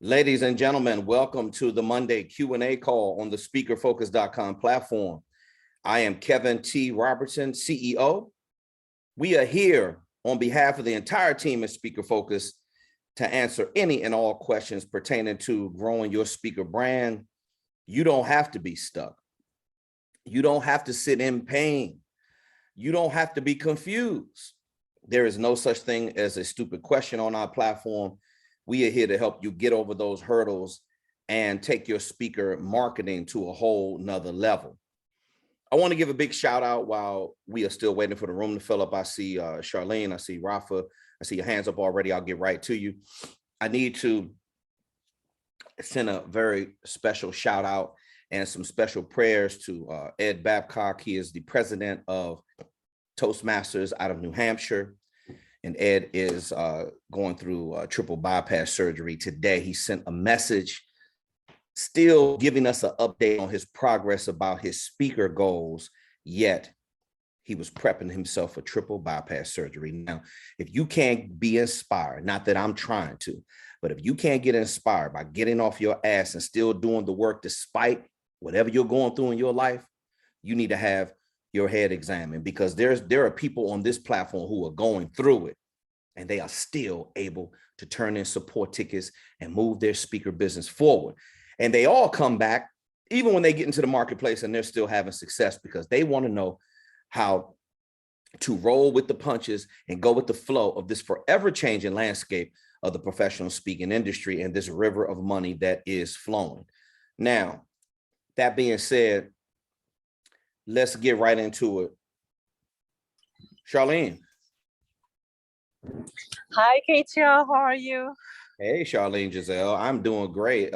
Ladies and gentlemen, welcome to the Monday Q&A call on the speakerfocus.com platform. I am Kevin T. Robertson, CEO. We are here on behalf of the entire team at Speaker Focus to answer any and all questions pertaining to growing your speaker brand. You don't have to be stuck. You don't have to sit in pain. You don't have to be confused. There is no such thing as a stupid question on our platform. We are here to help you get over those hurdles and take your speaker marketing to a whole nother level. I want to give a big shout out while we are still waiting for the room to fill up. I see Charlene, I see Rafa, I see your hands up already. I'll get right to you. I need to send a very special shout out and some special prayers to Ed Babcock. He is the president of Toastmasters out of New Hampshire. And Ed is going through triple bypass surgery today. He sent a message still giving us an update on his progress about his speaker goals, yet he was prepping himself for triple bypass surgery. Now, if you can't be inspired, not that I'm trying to, but if you can't get inspired by getting off your ass and still doing the work despite whatever you're going through in your life, you need to have your head examined, because there are people on this platform who are going through it and they are still able to turn in support tickets and move their speaker business forward. And they all come back, even when they get into the marketplace, and they're still having success because they want to know how to roll with the punches and go with the flow of this forever changing landscape of the professional speaking industry and this river of money that is flowing. Now, that being said, let's get right into it. Charlene. Hi, Katia. How are you? Hey, Charlene Giselle. I'm doing great.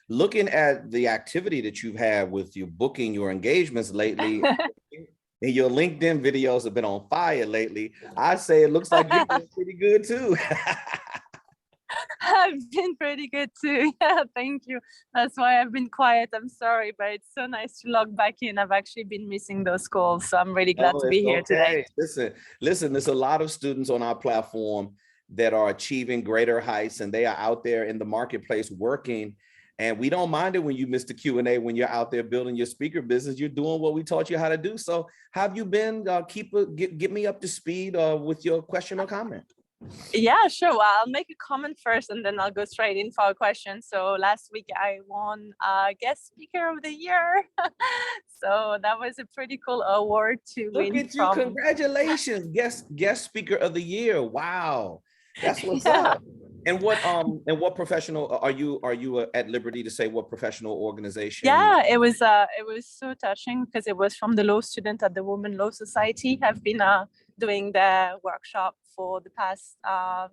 Looking at the activity that you've had with your booking, your engagements lately, and your LinkedIn videos have been on fire lately. I say it looks like you're doing pretty good too. I've been pretty good too. Yeah, thank you. That's why I've been quiet. I'm sorry, but it's so nice to log back in. I've actually been missing those calls, so I'm really glad to be here today. Listen, there's a lot of students on our platform that are achieving greater heights, and they are out there in the marketplace working. And we don't mind it when you miss the Q&A, when you're out there building your speaker business. You're doing what we taught you how to do. So how have you been? Get me up to speed with your question or comment. Yeah, sure. Well, I'll make a comment first and then I'll go straight in for a question. So last week I won Guest Speaker of the Year. So that was a pretty cool award to win. Look at you. Congratulations. Guest Speaker of the Year. Wow. That's what's up. And what professional are you at liberty to say what professional organization? Yeah, it was so touching because it was from the law student at the Women Law Society. I've been doing the workshop for the past 5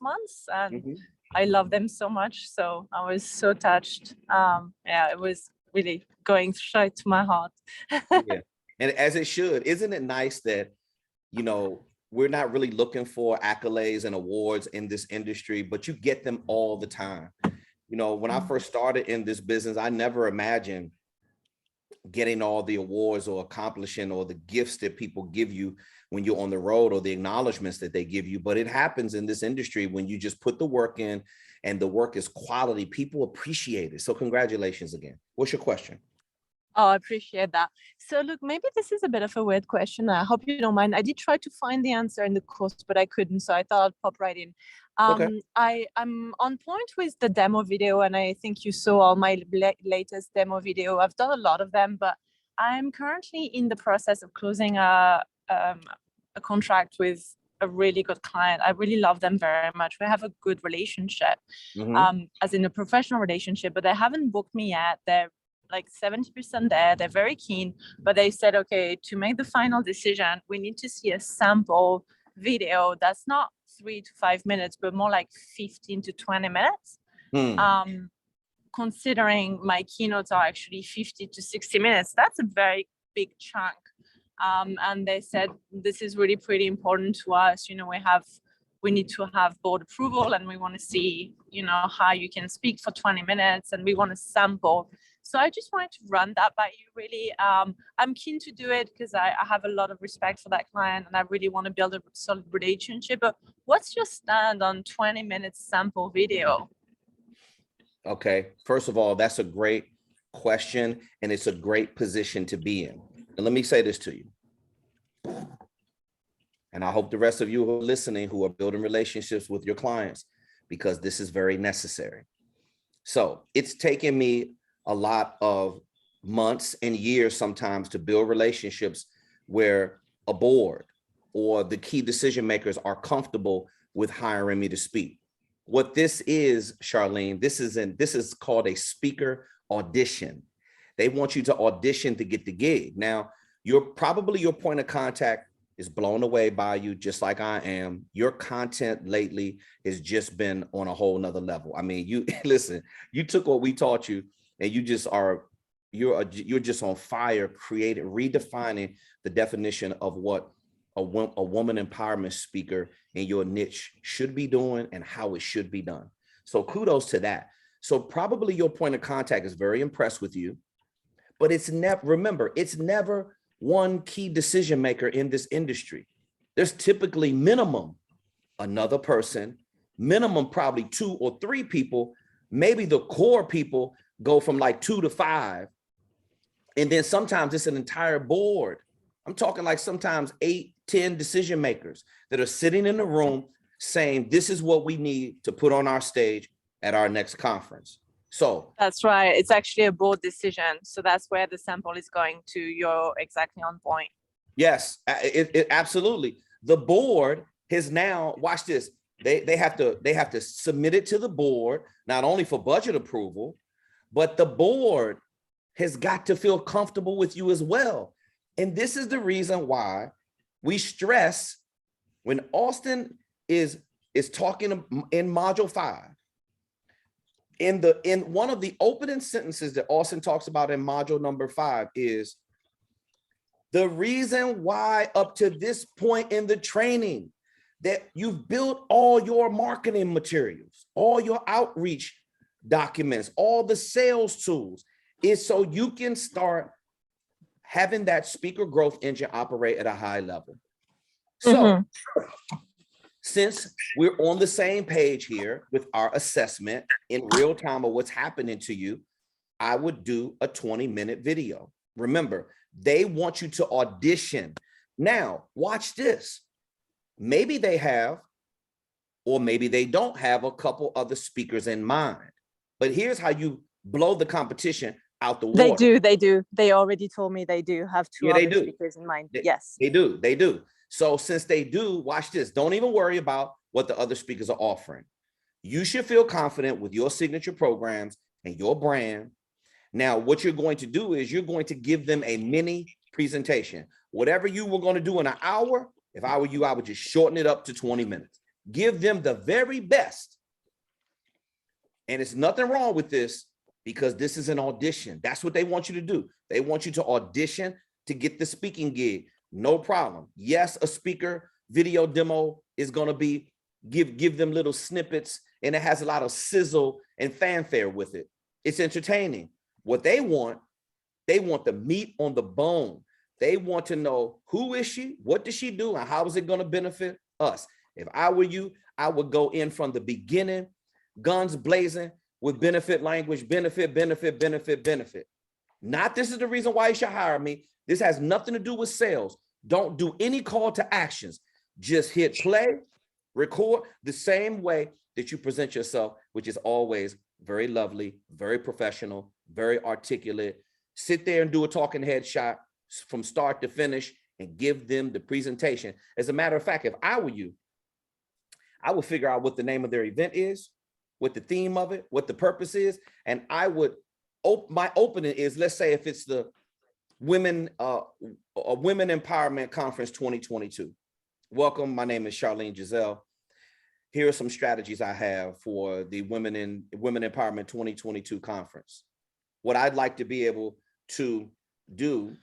months, and I love them so much. So I was so touched. Yeah, it was really going straight to my heart. Yeah, and as it should. Isn't it nice that, we're not really looking for accolades and awards in this industry, but you get them all the time. When I first started in this business, I never imagined getting all the awards or accomplishing or the gifts that people give you when you're on the road, or the acknowledgments that they give you. But it happens in this industry when you just put the work in and the work is quality. People appreciate it. So congratulations again. What's your question? Oh, I appreciate that. So look, maybe this is a bit of a weird question. I hope you don't mind. I did try to find the answer in the course, but I couldn't. So I thought I'd pop right in. Okay. I'm on point with the demo video, and I think you saw all my latest demo video. I've done a lot of them, but I'm currently in the process of closing a contract with a really good client. I really love them very much. We have a good relationship, as in a professional relationship, but they haven't booked me yet. They're like 70% there. They're very keen, but they said, okay, to make the final decision, we need to see a sample video that's not 3 to 5 minutes, but more like 15 to 20 minutes. Considering my keynotes are actually 50 to 60 minutes, that's a very big chunk. And they said, this is really pretty important to us. We need to have board approval, and we want to see, how you can speak for 20 minutes, and we want to sample. So I just wanted to run that by you, really. I'm keen to do it because I have a lot of respect for that client, and I really want to build a solid relationship. But what's your stand on 20 minutes sample video? Okay. First of all, that's a great question, and it's a great position to be in. And let me say this to you. And I hope the rest of you who are listening, who are building relationships with your clients, because this is very necessary. So it's taken me a lot of months and years sometimes to build relationships where a board or the key decision makers are comfortable with hiring me to speak. What this is, Charlene, this is called a speaker audition. They want you to audition to get the gig. Now, your point of contact is blown away by you, just like I am. Your content lately has just been on a whole nother level. I mean, you listen, you took what we taught you and you just are, you're just on fire, redefining the definition of what a woman empowerment speaker in your niche should be doing and how it should be done. So kudos to that. So probably your point of contact is very impressed with you, but it's never, remember, it's never one key decision maker in this industry. There's typically minimum another person, minimum probably 2 or 3 people, maybe the core people go from like 2 to 5. And then sometimes it's an entire board. I'm talking like sometimes 8, 10 decision makers that are sitting in the room saying, this is what we need to put on our stage at our next conference. So that's right. It's actually a board decision. So that's where the sample is going to. You're exactly on point. Yes, it absolutely. The board has now, watch this. They have to submit it to the board, not only for budget approval, but the board has got to feel comfortable with you as well. And this is the reason why we stress when Auston is talking in module 5. In one of the opening sentences that Auston talks about in module number 5 is the reason why up to this point in the training that you've built all your marketing materials, all your outreach documents, all the sales tools is so you can start having that speaker growth engine operate at a high level. So since we're on the same page here with our assessment in real time of what's happening to you, I would do a 20-minute video. Remember, they want you to audition. Now, watch this. Maybe they have, or maybe they don't have a couple other speakers in mind. But here's how you blow the competition out the water. They do. They already told me they do have 2 other speakers in mind. Yes. They do. So since they do, watch this. Don't even worry about what the other speakers are offering. You should feel confident with your signature programs and your brand. Now, what you're going to do is you're going to give them a mini presentation. Whatever you were going to do in an hour, if I were you, I would just shorten it up to 20 minutes. Give them the very best. And it's nothing wrong with this because this is an audition. That's what they want you to do. They want you to audition to get the speaking gig. No problem. Yes, a speaker video demo is going to be, give them little snippets, and it has a lot of sizzle and fanfare with it. It's entertaining. What they want the meat on the bone. They want to know, who is she? What does she do? And how is it going to benefit us? If I were you, I would go in from the beginning, guns blazing with benefit language, benefit. Not this is the reason why you should hire me. This has nothing to do with sales. Don't do any call to actions. Just hit play, record the same way that you present yourself, which is always very lovely, very professional, very articulate. Sit there and do a talking head shot from start to finish and give them the presentation. As a matter of fact, if I were you, I would figure out what the name of their event is, what the theme of it, what the purpose is, and I would my opening is, let's say if it's the Women Empowerment Conference 2022. Welcome, my name is Charlene Giselle. Here are some strategies I have for the Women Empowerment 2022 conference. What I'd like to be able to do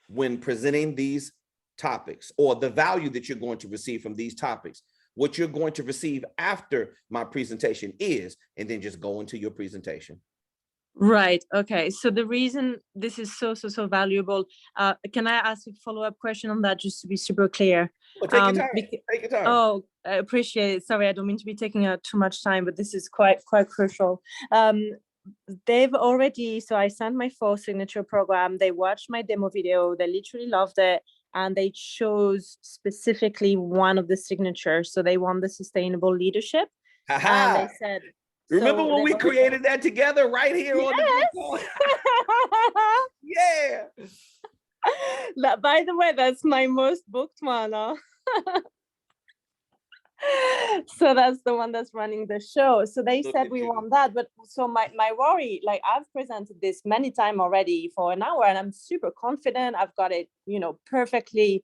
when presenting these topics, or the value that you're going to receive from these topics, what you're going to receive after my presentation is, and then just go into your presentation. Right. Okay. So the reason this is so valuable, can I ask a follow-up question on that, just to be super clear? Well, take your time. Take your time. Oh, I appreciate it. Sorry, I don't mean to be taking too much time, but this is quite crucial. They've already, so I sent my 4 signature program. They watched my demo video. They literally loved it. And they chose specifically one of the signatures. So they want the sustainable leadership. And they said, remember so when we created that together right here on the Yeah. By the way, that's my most booked one. Huh? So that's the one that's running the show. So they said we want that. But so my worry, like I've presented this many times already for an hour and I'm super confident. I've got it, perfectly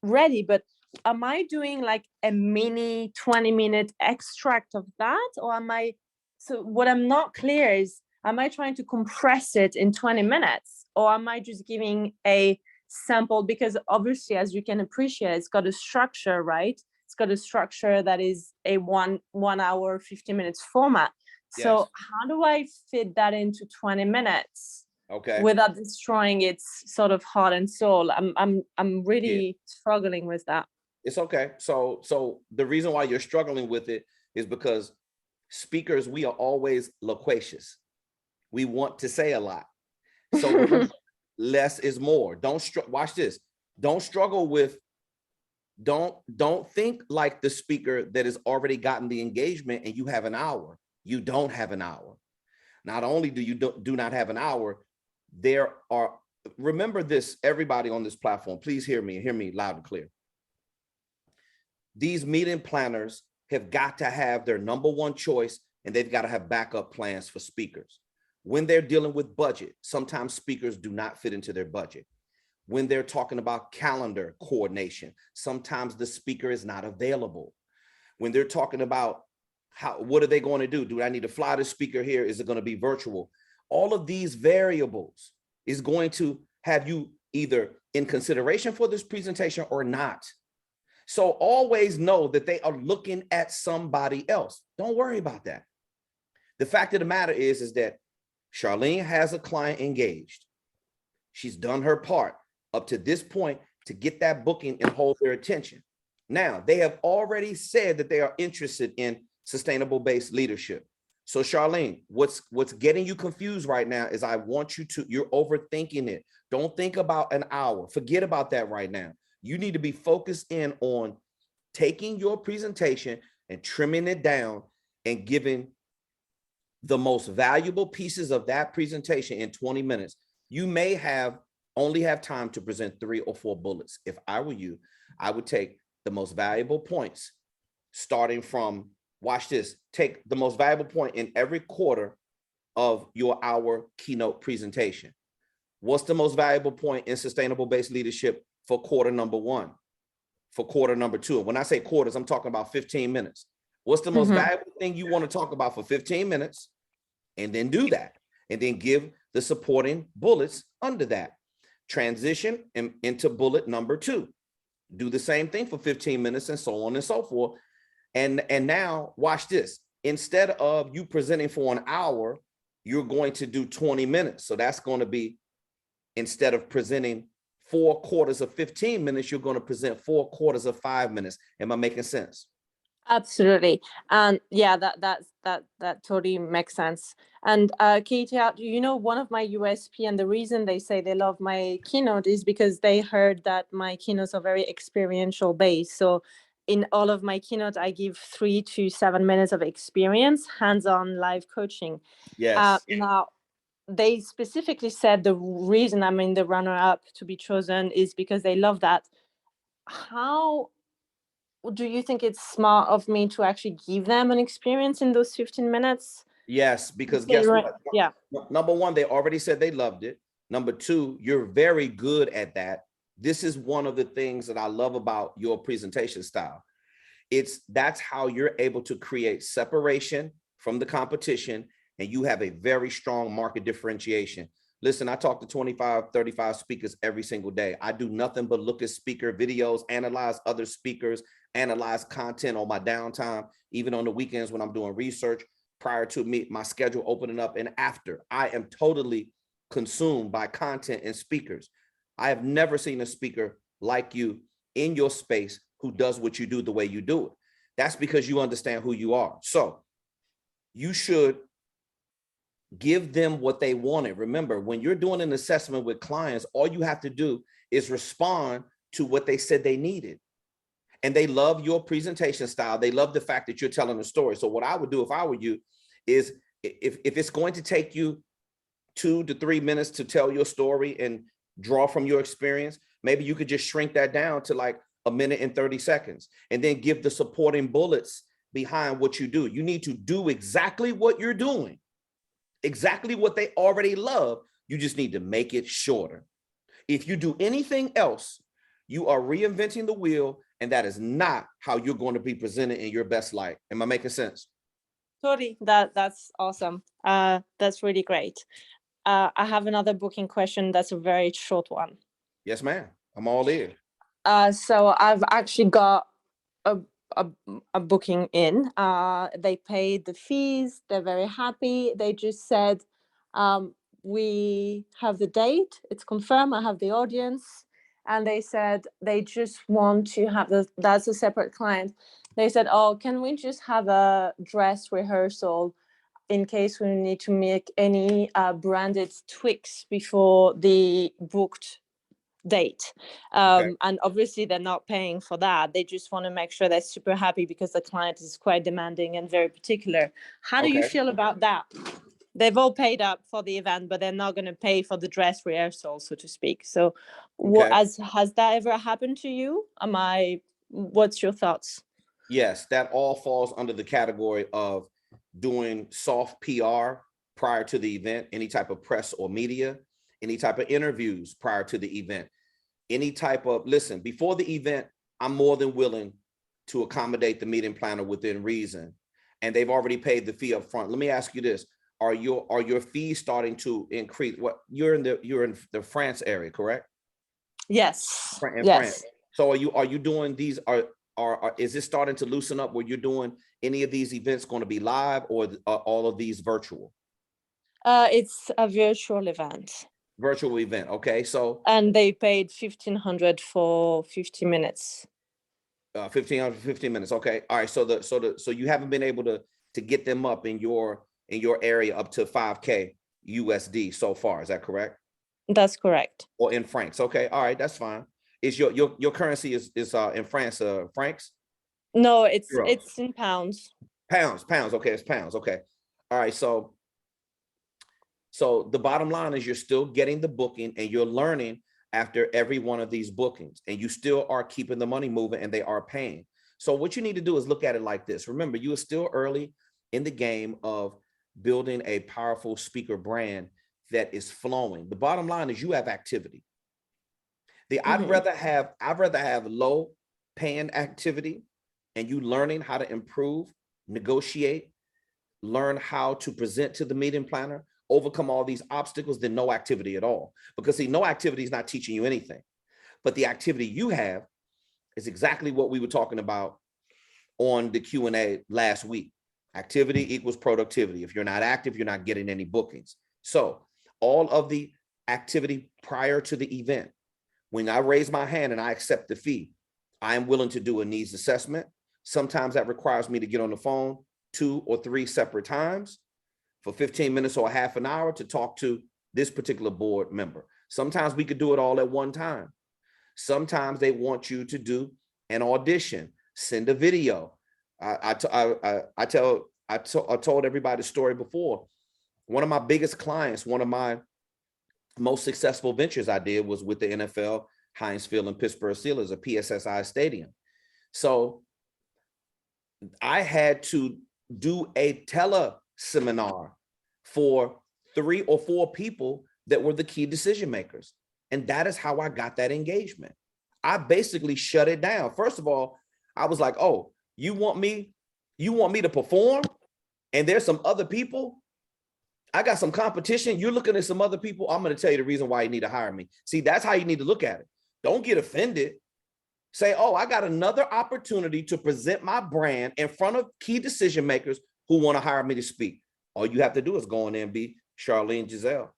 ready. But am I doing like a mini 20-minute extract of that? Or so what I'm not clear is, am I trying to compress it in 20 minutes? Or am I just giving a sample? Because obviously, as you can appreciate, it's got a structure, right? It's got a structure that is a one hour, 50 minutes format. So yes. How do I fit that into 20 minutes? Okay. Without destroying its sort of heart and soul? I'm really struggling with that. It's okay. So the reason why you're struggling with it is because speakers, we are always loquacious. We want to say a lot. So less is more. Watch this. Don't struggle with, don't think like the speaker that has already gotten the engagement and you have an hour. You don't have an hour. Not only do you do not have an hour, there are, remember this, everybody on this platform, please hear me loud and clear. These meeting planners have got to have their number one choice, and they've got to have backup plans for speakers. When they're dealing with budget, sometimes speakers do not fit into their budget. When they're talking about calendar coordination, sometimes the speaker is not available. When they're talking about what are they going to do? Do I need to fly the speaker here? Is it going to be virtual? All of these variables is going to have you either in consideration for this presentation or not. So always know that they are looking at somebody else. Don't worry about that. The fact of the matter is that Charlene has a client engaged. She's done her part up to this point to get that booking and hold their attention. Now, they have already said that they are interested in sustainable-based leadership. So Charlene, what's getting you confused right now is I want you to, you're overthinking it. Don't think about an hour. Forget about that right now. You need to be focused in on taking your presentation and trimming it down and giving the most valuable pieces of that presentation in 20 minutes. You may only have time to present 3 or 4 bullets. If I were you, I would take the most valuable points starting from, watch this, take the most valuable point in every quarter of your hour keynote presentation. What's the most valuable point in sustainable-based leadership for quarter number 1, for quarter number 2? When I say quarters, I'm talking about 15 minutes. What's the most valuable thing you want to talk about for 15 minutes? And then do that. And then give the supporting bullets under that. Transition into bullet number 2. Do the same thing for 15 minutes and so on and so forth. And now watch this. Instead of you presenting for an hour, you're going to do 20 minutes. So that's going to be, instead of presenting 4 quarters of 15 minutes, you're going to present 4 quarters of 5 minutes. Am I making sense? Absolutely. And yeah, that totally makes sense. And Katie, one of my USP, and the reason they say they love my keynote is because they heard that my keynotes are very experiential based. So in all of my keynote, I give 3 to 7 minutes of experience, hands-on live coaching. Yes. Now, they specifically said the reason I'm in the runner-up to be chosen is because they love that. How do you think it's smart of me to actually give them an experience in those 15 minutes? Yes, because guess what? Yeah. Number 1, they already said they loved it. Number 2, you're very good at that. This is one of the things that I love about your presentation style. That's how you're able to create separation from the competition, and you have a very strong market differentiation. Listen, I talk to 25, 35 speakers every single day. I do nothing but look at speaker videos, analyze other speakers, analyze content on my downtime, even on the weekends when I'm doing research. prior to my schedule opening up and after. I am totally consumed by content and speakers. I have never seen a speaker like you in your space who does what you do the way you do it. That's because you understand who you are. So you should give them what they wanted. Remember, when you're doing an assessment with clients, all you have to do is respond to what they said they needed. And they love your presentation style. They love the fact that you're telling a story. So what I would do if I were you is if it's going to take you 2 to 3 minutes to tell your story and draw from your experience, maybe you could just shrink that down to like 1 minute and 30 seconds and then give the supporting bullets behind what you do. You need to do exactly what you're doing, exactly what they already love. You just need to make it shorter. If you do anything else, you are reinventing the wheel, and that is not how you're going to be presented in your best light. Am I making sense? Totally. That's awesome. That's really great. I have another booking question. That's a very short one. Yes, ma'am. I'm all ears. So I've actually got a booking in. They paid the fees. They're very happy. They just said, we have the date. It's confirmed. I have the audience. And they said they just want to have that's a separate client. They said, oh, can we just have a dress rehearsal in case we need to make any branded tweaks before the booked date. Okay. And obviously they're not paying for that. They just want to make sure they're super happy because the client is quite demanding and very particular. How do you feel about that? They've all paid up for the event, but they're not going to pay for the dress rehearsal, so to speak. So has that ever happened to you? What's your thoughts? Yes, that all falls under the category of doing soft PR prior to the event, any type of press or media, any type of interviews prior to the event, any type of, listen, before the event, I'm more than willing to accommodate the meeting planner within reason. And they've already paid the fee up front. Let me ask you this. Are your fees starting to increase? What you're in the France area, correct? Yes. In France. So are you doing these, is this starting to loosen up where you're doing any of these events going to be live, or are all of these virtual? It's a virtual event. Virtual event. Okay. So and they paid 1,500 for 50 minutes. 1,500 for 15 minutes. Okay. All right. So you haven't been able to get them up in your area up to 5K USD so far. Is that correct? That's correct. Or in francs. Okay. All right. That's fine. Is your currency is in France, francs? No, it's in pounds. Pounds. Okay. It's pounds. Okay. All right. So the bottom line is you're still getting the booking and you're learning after every one of these bookings, and you still are keeping the money moving and they are paying. So what you need to do is look at it like this. Remember, you are still early in the game of building a powerful speaker brand that is flowing. The bottom line is you have activity. I'd rather have low paying activity and you learning how to improve, negotiate, learn how to present to the meeting planner, overcome all these obstacles than no activity at all. Because see, no activity is not teaching you anything, but the activity you have is exactly what we were talking about on the Q&A last week. Activity equals productivity. If you're not active, you're not getting any bookings. So all of the activity prior to the event, when I raise my hand and I accept the fee, I am willing to do a needs assessment. Sometimes that requires me to get on the phone 2 or 3 separate times for 15 minutes or a half an hour to talk to this particular board member. Sometimes we could do it all at one time. Sometimes they want you to do an audition, send a video. I told everybody the story before. One of my biggest clients, one of my most successful ventures I did was with the NFL, Heinz Field and Pittsburgh Steelers, a PSSI stadium. So I had to do a tele-seminar for 3 or 4 people that were the key decision makers. And that is how I got that engagement. I basically shut it down. First of all, I was like, oh, you want me to perform? And there's some other people. I got some competition. You're looking at some other people. I'm going to tell you the reason why you need to hire me. See, that's how you need to look at it. Don't get offended. Say, oh, I got another opportunity to present my brand in front of key decision makers who want to hire me to speak. All you have to do is go in there and be Charlene Giselle.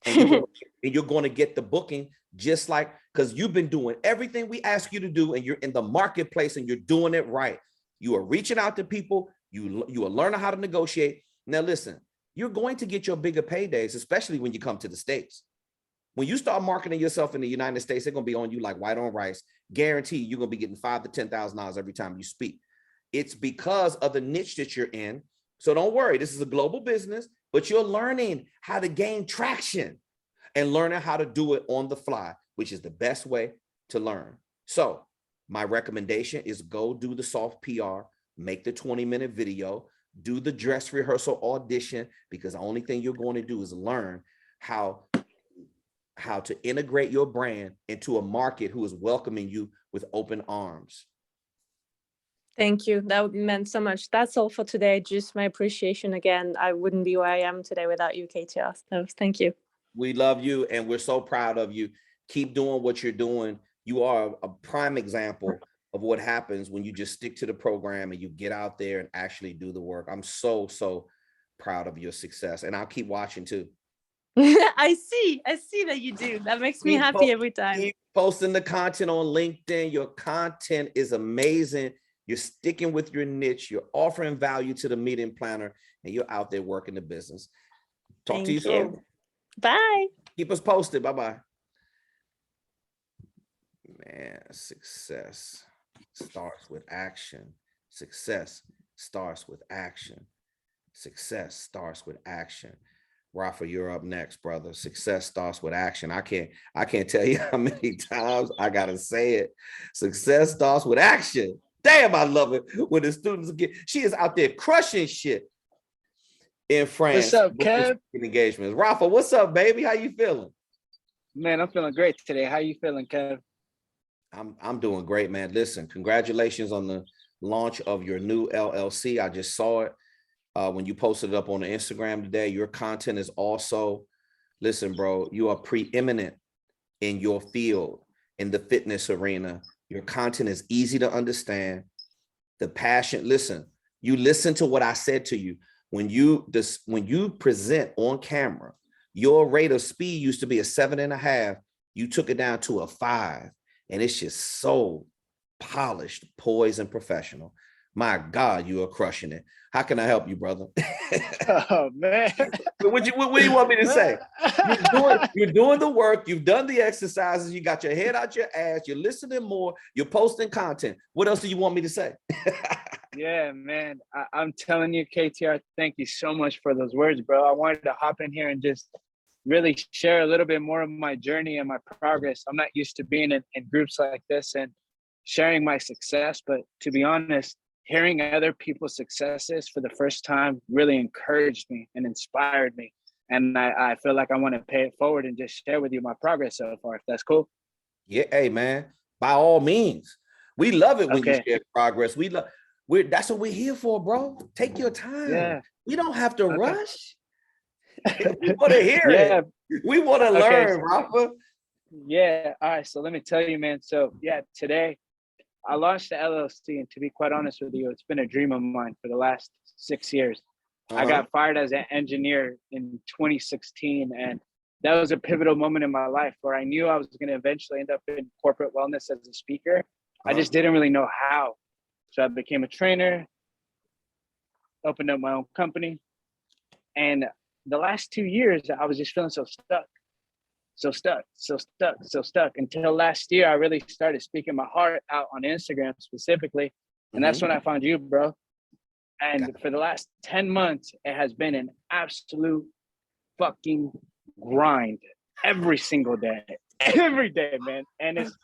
And you're going to get the booking just like, because you've been doing everything we ask you to do, and you're in the marketplace and you're doing it right. You are reaching out to people. You are learning how to negotiate. Now, listen, you're going to get your bigger paydays, especially when you come to the States. When you start marketing yourself in the United States, they're going to be on you like white on rice. Guarantee you're going to be getting $5,000 to $10,000 every time you speak. It's because of the niche that you're in. So don't worry, this is a global business, but you're learning how to gain traction and learning how to do it on the fly, which is the best way to learn. So my recommendation is go do the soft PR, make the 20-minute video, do the dress rehearsal audition, because the only thing you're going to do is learn how to integrate your brand into a market who is welcoming you with open arms. Thank you. That meant so much. That's all for today. Just my appreciation again. I wouldn't be where I am today without you, KTR. So thank you. We love you and we're so proud of you. Keep doing what you're doing. You are a prime example of what happens when you just stick to the program and you get out there and actually do the work. I'm so, so proud of your success, and I'll keep watching too. I see that you do. That makes me happy every time. Keep posting the content on LinkedIn. Your content is amazing. You're sticking with your niche. You're offering value to the meeting planner, and you're out there working the business. Talk to you soon. Bye. Keep us posted. Bye-bye. Man, success starts with action. Success starts with action. Success starts with action. Rafa, you're up next, brother. Success starts with action. I can't tell you how many times I gotta say it. Success starts with action. Damn, I love it when the students get. She is out there crushing shit in France. What's up, Kev? Engagements. Rafa, what's up, baby? How you feeling? Man, I'm feeling great today. How you feeling, Kev? I'm doing great, man. Listen, congratulations on the launch of your new LLC. I just saw it when you posted it up on the Instagram today. Your content is also, listen, bro, you are preeminent in your field, in the fitness arena. Your content is easy to understand. The passion, listen, you listen to what I said to you. When you present on camera, your rate of speed used to be a 7.5. You took it down to a 5. And it's just so polished, poised, and professional. My God, you are crushing it. How can I help you, brother? Oh, man. What do you want me to say? You're doing the work. You've done the exercises. You got your head out your ass. You're listening more. You're posting content. What else do you want me to say? Yeah, man. I'm telling you, KTR, thank you so much for those words, bro. I wanted to hop in here and just really share a little bit more of my journey and my progress. I'm not used to being in groups like this and sharing my success, but to be honest, hearing other people's successes for the first time really encouraged me and inspired me. And I feel like I want to pay it forward and just share with you my progress so far, if that's cool. Yeah, hey, man, by all means. We love it when you share progress. That's what we're here for, bro. Take your time. Yeah. We don't have to rush. We want to hear it. We want to learn, Rafa. Yeah. All right. So let me tell you, man. So yeah, today I launched the LLC, and to be quite honest with you, it's been a dream of mine for the last 6 years. I got fired as an engineer in 2016, and that was a pivotal moment in my life where I knew I was going to eventually end up in corporate wellness as a speaker. I just didn't really know how. So I became a trainer, opened up my own company, and the last 2 years, I was just feeling so stuck until last year. I really started speaking my heart out on Instagram specifically. And that's when I found you, bro. And for the last 10 months, it has been an absolute fucking grind every single day, every day, man. And it's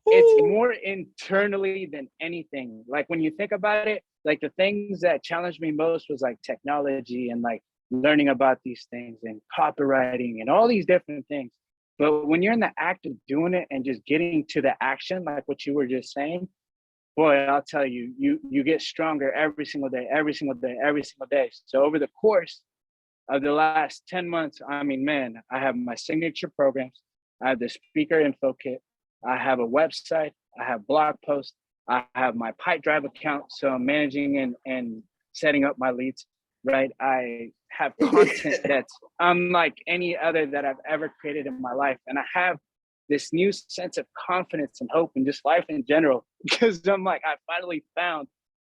more internally than anything. Like when you think about it, like the things that challenged me most was like technology and like learning about these things and copywriting and all these different things. But when you're in the act of doing it and just getting to the action, like what you were just saying, boy, I'll tell you, you get stronger every single day. So over the course of the last 10 months, I mean, man, I have my signature programs. I have the speaker info kit. I have a website. I have blog posts. I have my Pipe Drive account. So I'm managing and setting up my leads. right? I have content that's unlike any other that I've ever created in my life. And I have this new sense of confidence and hope in just life in general, because I'm like, I finally found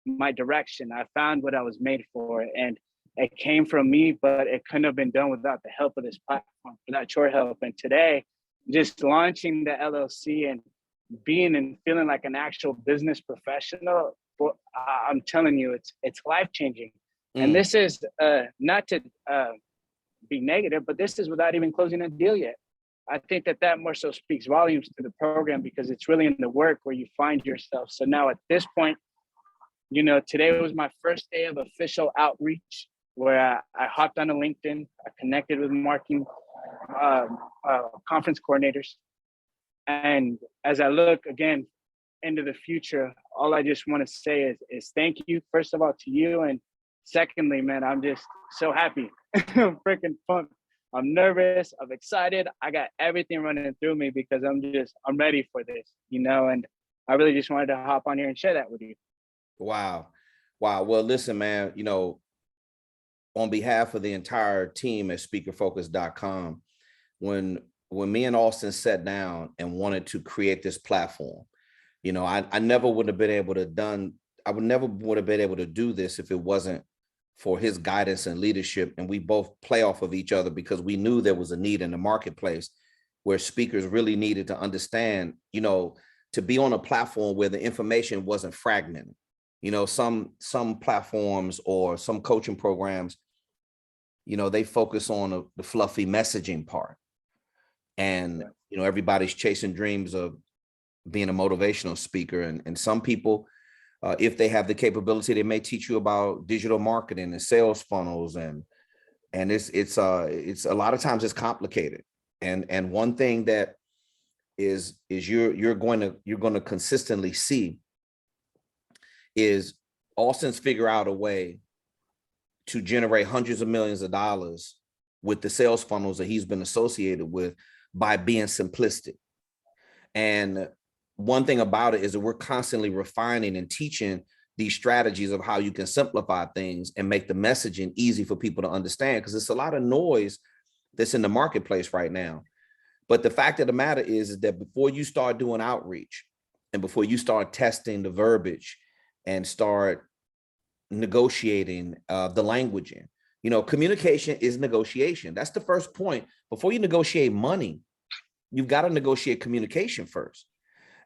my direction. I found what I was made for. And it came from me, but it couldn't have been done without the help of this platform, without your help. And today, just launching the LLC and being and feeling like an actual business professional, I'm telling you, it's life-changing. And this is not to be negative, but this is without even closing a deal yet. I think that more so speaks volumes to the program, because it's really in the work where you find yourself. So now at this point, you know, today was my first day of official outreach, where I hopped on a LinkedIn, I connected with marketing conference coordinators. And as I look again into the future, all I just want to say is thank you, first of all, to you. And secondly, man, I'm just so happy. I'm freaking pumped. I'm nervous. I'm excited. I got everything running through me because I'm ready for this, you know, and I really just wanted to hop on here and share that with you. Wow. Wow. Well, listen, man, you know, on behalf of the entire team at speakerfocus.com, when me and Auston sat down and wanted to create this platform, you know, I never would have been able to do this if it wasn't for his guidance and leadership. And we both play off of each other, because we knew there was a need in the marketplace where speakers really needed to understand, you know, to be on a platform where the information wasn't fragmented. You know, some platforms or some coaching programs, you know, they focus on the fluffy messaging part. And, you know, everybody's chasing dreams of being a motivational speaker. And some people, if they have the capability, they may teach you about digital marketing and sales funnels. And it's a lot of times it's complicated. And one thing that is you're going to consistently see is Austin's figure out a way to generate hundreds of millions of dollars with the sales funnels that he's been associated with by being simplistic. And one thing about it is that we're constantly refining and teaching these strategies of how you can simplify things and make the messaging easy for people to understand, because it's a lot of noise that's in the marketplace right now. But the fact of the matter is that before you start doing outreach and before you start testing the verbiage and start negotiating the languaging, you know, communication is negotiation. That's the first point. Before you negotiate money, you've got to negotiate communication first.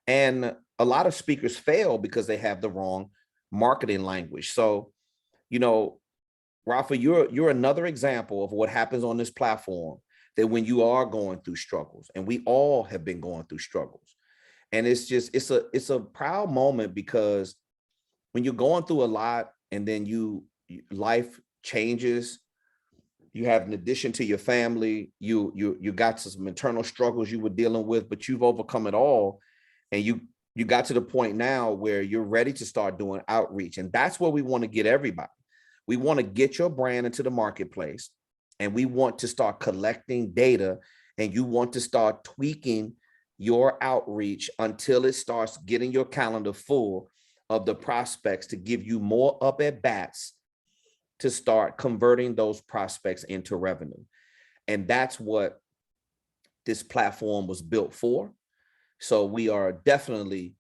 And a lot of speakers fail because they have the wrong marketing language. So, you know, Rafa, you're another example of what happens on this platform, that when you are going through struggles, and we all have been going through struggles, and it's a proud moment, because when you're going through a lot and then life changes, you have, in addition to your family, you got some internal struggles you were dealing with, but you've overcome it all. And you got to the point now where you're ready to start doing outreach. And that's where we want to get everybody. We want to get your brand into the marketplace, and we want to start collecting data, and you want to start tweaking your outreach until it starts getting your calendar full of the prospects, to give you more up at bats to start converting those prospects into revenue. And that's what this platform was built for. So we are definitely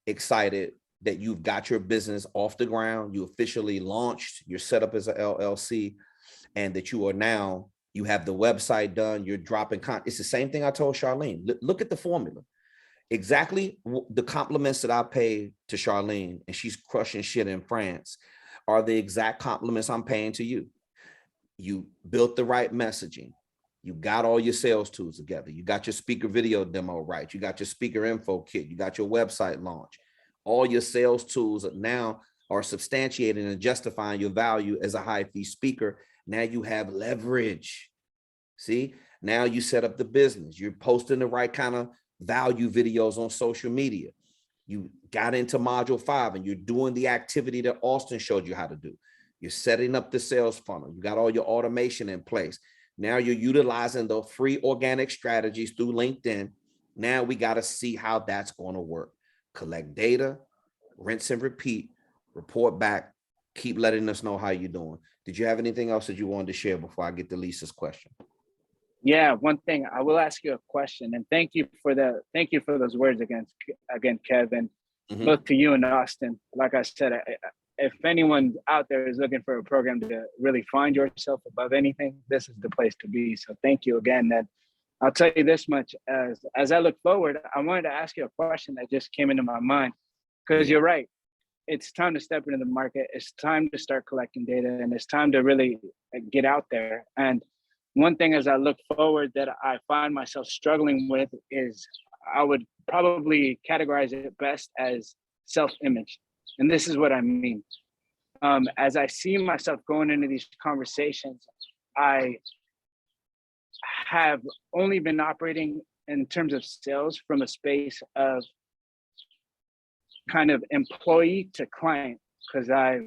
excited that you've got your business off the ground. You officially launched, you're set up as an LLC, and that you have the website done, you're dropping content. It's the same thing I told Charlene. Look at the formula. Exactly the compliments that I pay to Charlene, and she's crushing shit in France, are the exact compliments I'm paying to you. You built the right messaging. You got all your sales tools together. You got your speaker video demo right. You got your speaker info kit. You got your website launch. All your sales tools now are substantiating and justifying your value as a high fee speaker. Now you have leverage. See, now you set up the business. You're posting the right kind of value videos on social media. You got into module 5 and you're doing the activity that Auston showed you how to do. You're setting up the sales funnel. You got all your automation in place. Now you're utilizing the free organic strategies through LinkedIn. Now we got to see how that's going to work. Collect data, rinse and repeat, report back, keep letting us know how you're doing. Did you have anything else that you wanted to share before I get to Lisa's question? Yeah, one thing I will ask you a question, and thank you for those words again, Kevin, both to you and Austin. Like I said, if anyone out there is looking for a program to really find yourself above anything, this is the place to be. So thank you again. And I'll tell you this much, as I look forward, I wanted to ask you a question that just came into my mind, because you're right. It's time to step into the market. It's time to start collecting data, and it's time to really get out there. And one thing as I look forward that I find myself struggling with is I would probably categorize it best as self-image. And this is what I mean. As I see myself going into these conversations, I have only been operating in terms of sales from a space of kind of employee to client, because I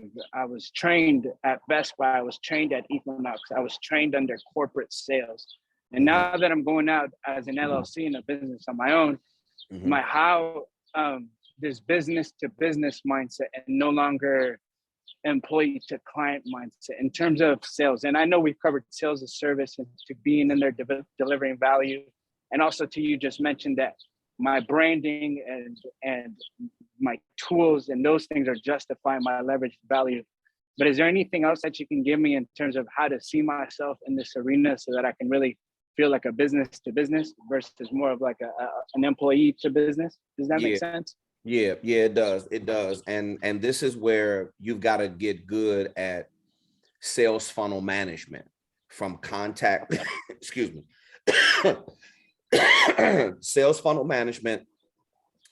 was trained at Best Buy, I was trained at Equinox, I was trained under corporate sales. And now that I'm going out as an LLC in a business on my own, this business to business mindset and no longer employee to client mindset in terms of sales. And I know we've covered sales as service and to being in there delivering value. And also to you just mentioned that my branding and my tools and those things are justifying my leveraged value. But is there anything else that you can give me in terms of how to see myself in this arena so that I can really feel like a business to business versus more of like an employee to business? Does that make sense? Yeah, it does. It does. And this is where you've got to get good at sales funnel management from contact, excuse me, sales funnel management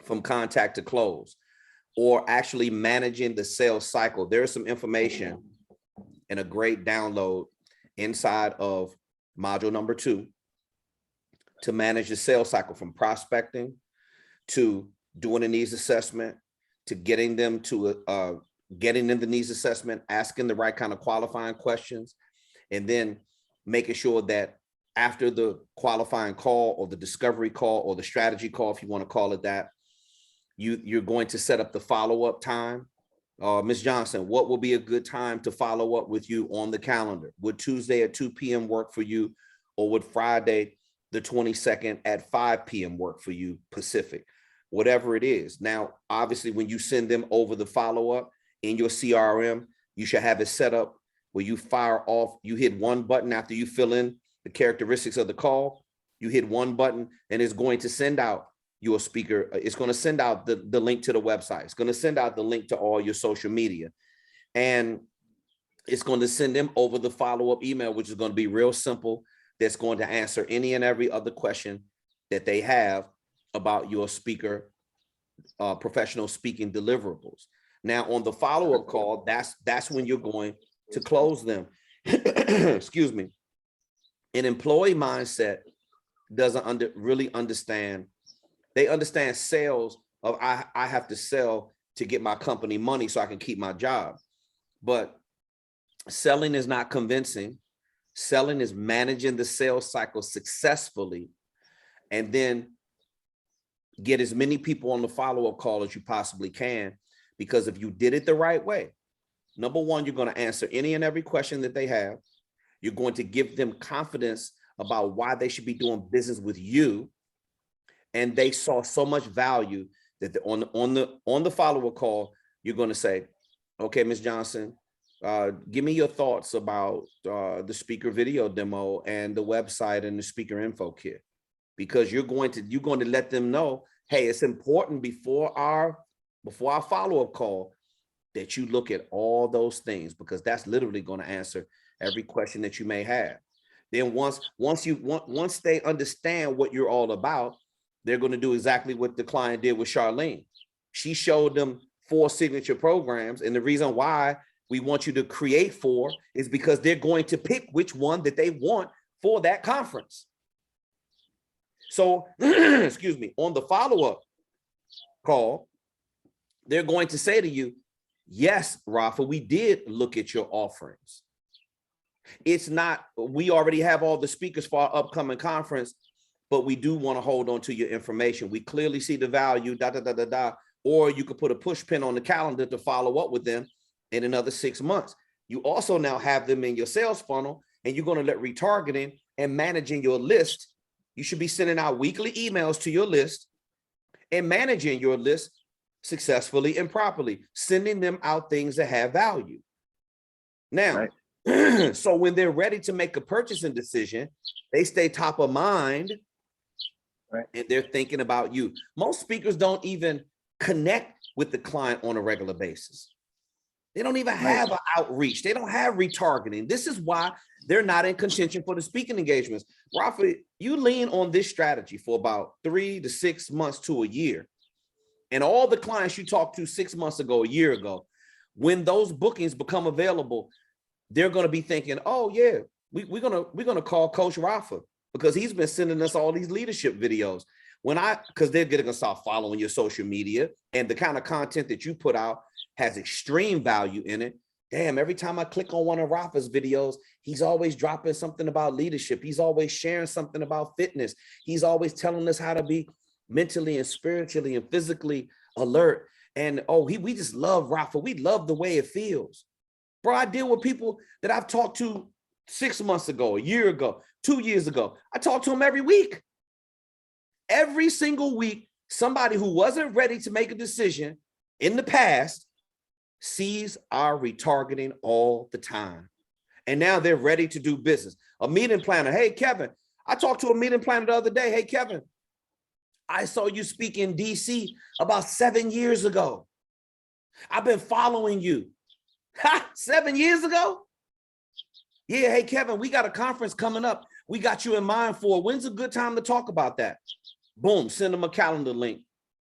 from contact to close, or actually managing the sales cycle. There's some information and a great download inside of module number 2 to manage the sales cycle from prospecting to doing a needs assessment, to getting them the needs assessment, asking the right kind of qualifying questions, and then making sure that after the qualifying call or the discovery call or the strategy call, if you want to call it that, you're going to set up the follow-up time. Ms. Johnson, what will be a good time to follow up with you on the calendar? Would Tuesday at 2 p.m. work for you, or would Friday the 22nd at 5 p.m. work for you Pacific? Whatever it is. Now, obviously, when you send them over the follow-up in your CRM, you should have it set up where you fire off, you hit one button after you fill in the characteristics of the call, you hit one button and it's going to send out your speaker. It's going to send out the link to the website. It's going to send out the link to all your social media. And it's going to send them over the follow-up email, which is going to be real simple. That's going to answer any and every other question that they have about your speaker, professional speaking deliverables. Now on the follow-up call, that's when you're going to close them. Excuse me. An employee mindset doesn't really understand. They understand sales of I have to sell to get my company money so I can keep my job. But selling is not convincing. Selling is managing the sales cycle successfully, and then get as many people on the follow-up call as you possibly can. Because if you did it the right way, number one, you're going to answer any and every question that they have. You're going to give them confidence about why they should be doing business with you. And they saw so much value that on the follow-up call, you're going to say, okay, Ms. Johnson, give me your thoughts about the speaker video demo and the website and the speaker info kit. Because you're going to let them know, hey, it's important before our follow-up call that you look at all those things, because that's literally going to answer every question that you may have. Then once they understand what you're all about, they're going to do exactly what the client did with Charlene. She showed them 4 signature programs, and the reason why we want you to create 4 is because they're going to pick which one that they want for that conference. So, excuse me, on the follow-up call, they're going to say to you, yes, Rafa, we did look at your offerings. It's not, we already have all the speakers for our upcoming conference, but we do want to hold on to your information. We clearly see the value, or you could put a push pin on the calendar to follow up with them in another 6 months. You also now have them in your sales funnel, and you're going to let retargeting and managing your list. You should be sending out weekly emails to your list and managing your list successfully and properly, sending them out things that have value. Now, so when they're ready to make a purchasing decision, they stay top of mind, and they're thinking about you. Most speakers don't even connect with the client on a regular basis. They don't even have an outreach. They don't have retargeting. This is why they're not in contention for the speaking engagements. Rafa, you lean on this strategy for about 3 to 6 months to a year. And all the clients you talked to 6 months ago, a year ago, when those bookings become available, they're going to be thinking, oh yeah, we're gonna call Coach Rafa because he's been sending us all these leadership videos. Because they're going to start following your social media, and the kind of content that you put out has extreme value in it. Damn, every time I click on one of Rafa's videos, he's always dropping something about leadership. He's always sharing something about fitness. He's always telling us how to be mentally and spiritually and physically alert. And we just love Rafa. We love the way it feels. Bro, I deal with people that I've talked to 6 months ago, a year ago, 2 years ago. I talk to them every week. Every single week, somebody who wasn't ready to make a decision in the past sees our retargeting all the time. And now they're ready to do business. A meeting planner. Hey, Kevin, I talked to a meeting planner the other day. Hey, Kevin, I saw you speak in DC about 7 years ago. I've been following you. 7 years ago? Yeah, hey, Kevin, we got a conference coming up. We got you in mind for. When's a good time to talk about that? Boom, send them a calendar link.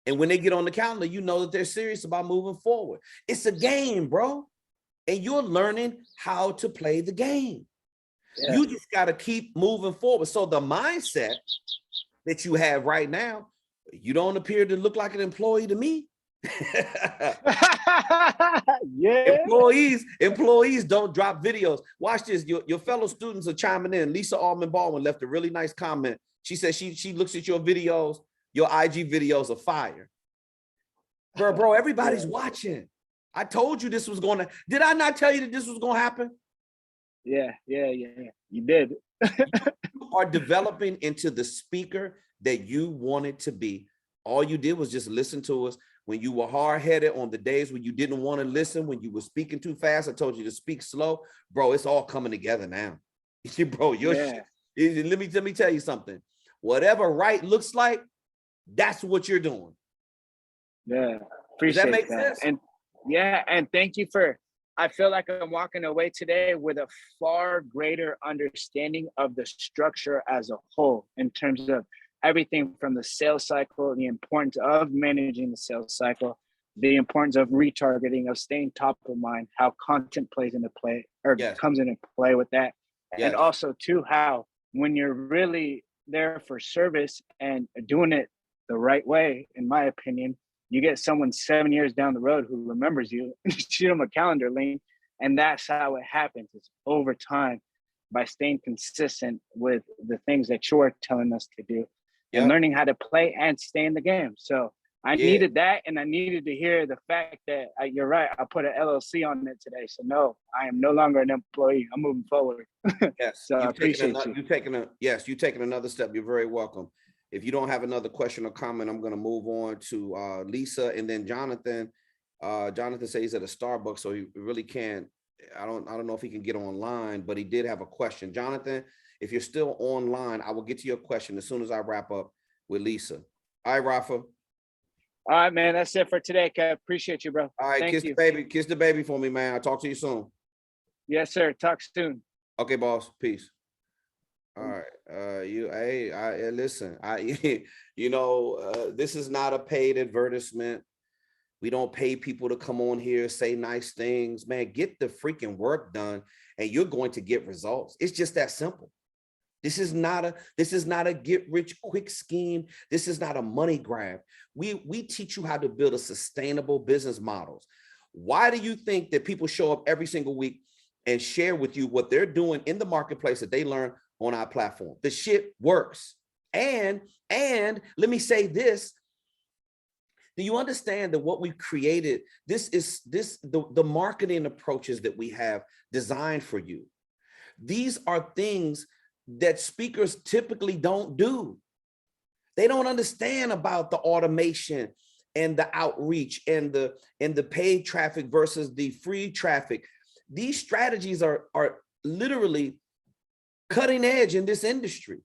And when they get on the calendar, you know that they're serious about moving forward. It's a game, bro. And you're learning how to play the game. Yeah. You just got to keep moving forward. So the mindset that you have right now, you don't appear to look like an employee to me. Yeah. Employees don't drop videos. Watch this. Your fellow students are chiming in. Lisa Allman Baldwin left a really nice comment. She said she looks at your videos, your IG videos are fire. Bro, everybody's watching. I told you this was gonna. Did I not tell you that this was gonna happen? Yeah. You did. You are developing into the speaker that you wanted to be. All you did was just listen to us. When you were hard-headed on the days when you didn't want to listen, when you were speaking too fast, I told you to speak slow. Bro, it's all coming together now. Bro, let me tell you something. Whatever right looks like, that's what you're doing. Yeah, appreciate Does that make sense? And thank you I feel like I'm walking away today with a far greater understanding of the structure as a whole in terms of everything from the sales cycle, the importance of managing the sales cycle, the importance of retargeting, of staying top of mind, how content plays into play or comes into play with that. Yes. And also too, how when you're really there for service and doing it the right way, in my opinion, you get someone 7 years down the road who remembers you, shoot them a calendar link. And that's how it happens. It's over time by staying consistent with the things that you're telling us to do. And learning how to play and stay in the game. So I needed that, and I needed to hear the fact that you're right. I put an LLC on it today. So no, I am no longer an employee. I'm moving forward. Yes. So I appreciate you. You're taking another step. You're very welcome. If you don't have another question or comment, I'm going to move on to Lisa and then Jonathan. Jonathan says he's at a Starbucks, so he really can't. I don't know if he can get online, but he did have a question. Jonathan, if you're still online, I will get to your question as soon as I wrap up with Lisa. All right, Rafa. All right, man. That's it for today, Kev. Appreciate you, bro. All right, kiss the baby for me, man. I'll talk to you soon. Yes, sir. Talk soon. Okay, boss. Peace. All right. Listen, this is not a paid advertisement. We don't pay people to come on here, say nice things, man. Get the freaking work done and you're going to get results. It's just that simple. This is not a get rich quick scheme. This is not a money grab. We teach you how to build a sustainable business models. Why do you think that people show up every single week and share with you what they're doing in the marketplace that they learn on our platform? The shit works. And let me say this, Do you understand that what we've created, the marketing approaches that we have designed for you? These are things that speakers typically don't do. They don't understand about the automation and the outreach and the paid traffic versus the free traffic. These strategies are literally cutting edge in this industry.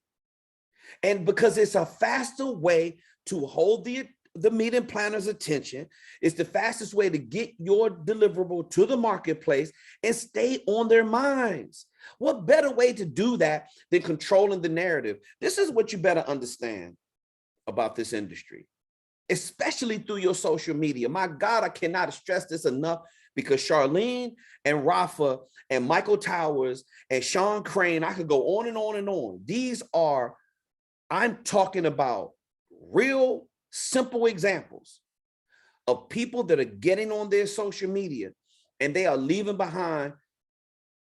And because it's a faster way to hold the meeting planner's attention, it's the fastest way to get your deliverable to the marketplace and stay on their minds. What better way to do that than controlling the narrative? This is what you better understand about this industry, especially through your social media. My God, I cannot stress this enough, because Charlene and Rafa and Michael Towers and Sean Crane, I could go on and on and on. I'm talking about real simple examples of people that are getting on their social media and they are leaving behind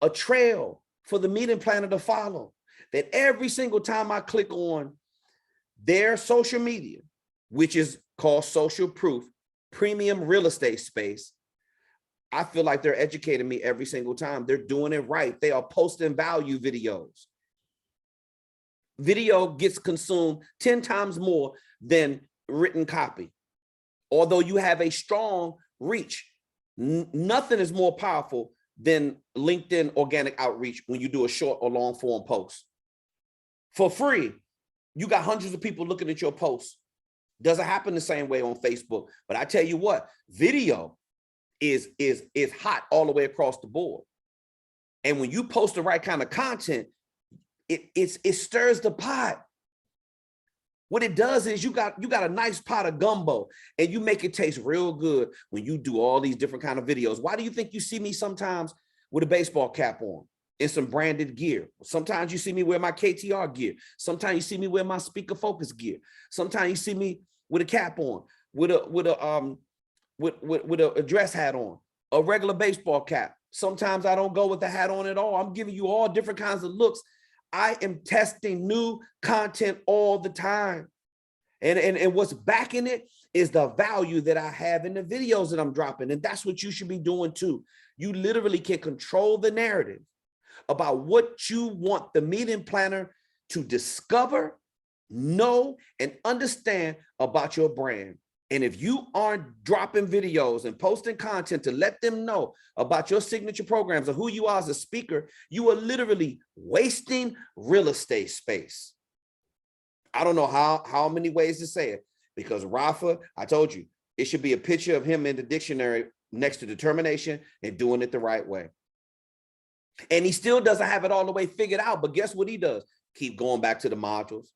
a trail for the meeting planner to follow. That every single time I click on their social media, which is called Social Proof, premium real estate space, I feel like they're educating me every single time. They're doing it right. They are posting value videos. Video gets consumed 10 times more than written copy. Although you have a strong reach, nothing is more powerful than LinkedIn organic outreach when you do a short or long form post. For free, you got hundreds of people looking at your posts. Doesn't happen the same way on Facebook. But I tell you what, video is hot all the way across the board. And when you post the right kind of content, it stirs the pot. What it does is you got a nice pot of gumbo and you make it taste real good when you do all these different kind of videos. Why do you think you see me sometimes with a baseball cap on and some branded gear? Sometimes you see me wear my KTR gear. Sometimes you see me wear my Speaker Focus gear. Sometimes you see me with a cap on, with a dress hat on, a regular baseball cap. Sometimes I don't go with the hat on at all. I'm giving you all different kinds of looks. I am testing new content all the time. And what's backing it is the value that I have in the videos that I'm dropping. And that's what you should be doing too. You literally can control the narrative about what you want the meeting planner to discover, know, and understand about your brand. And if you aren't dropping videos and posting content to let them know about your signature programs or who you are as a speaker, you are literally wasting real estate space. I don't know how many ways to say it, because Rafa, I told you, it should be a picture of him in the dictionary next to determination and doing it the right way. And he still doesn't have it all the way figured out, but guess what he does? Keep going back to the modules.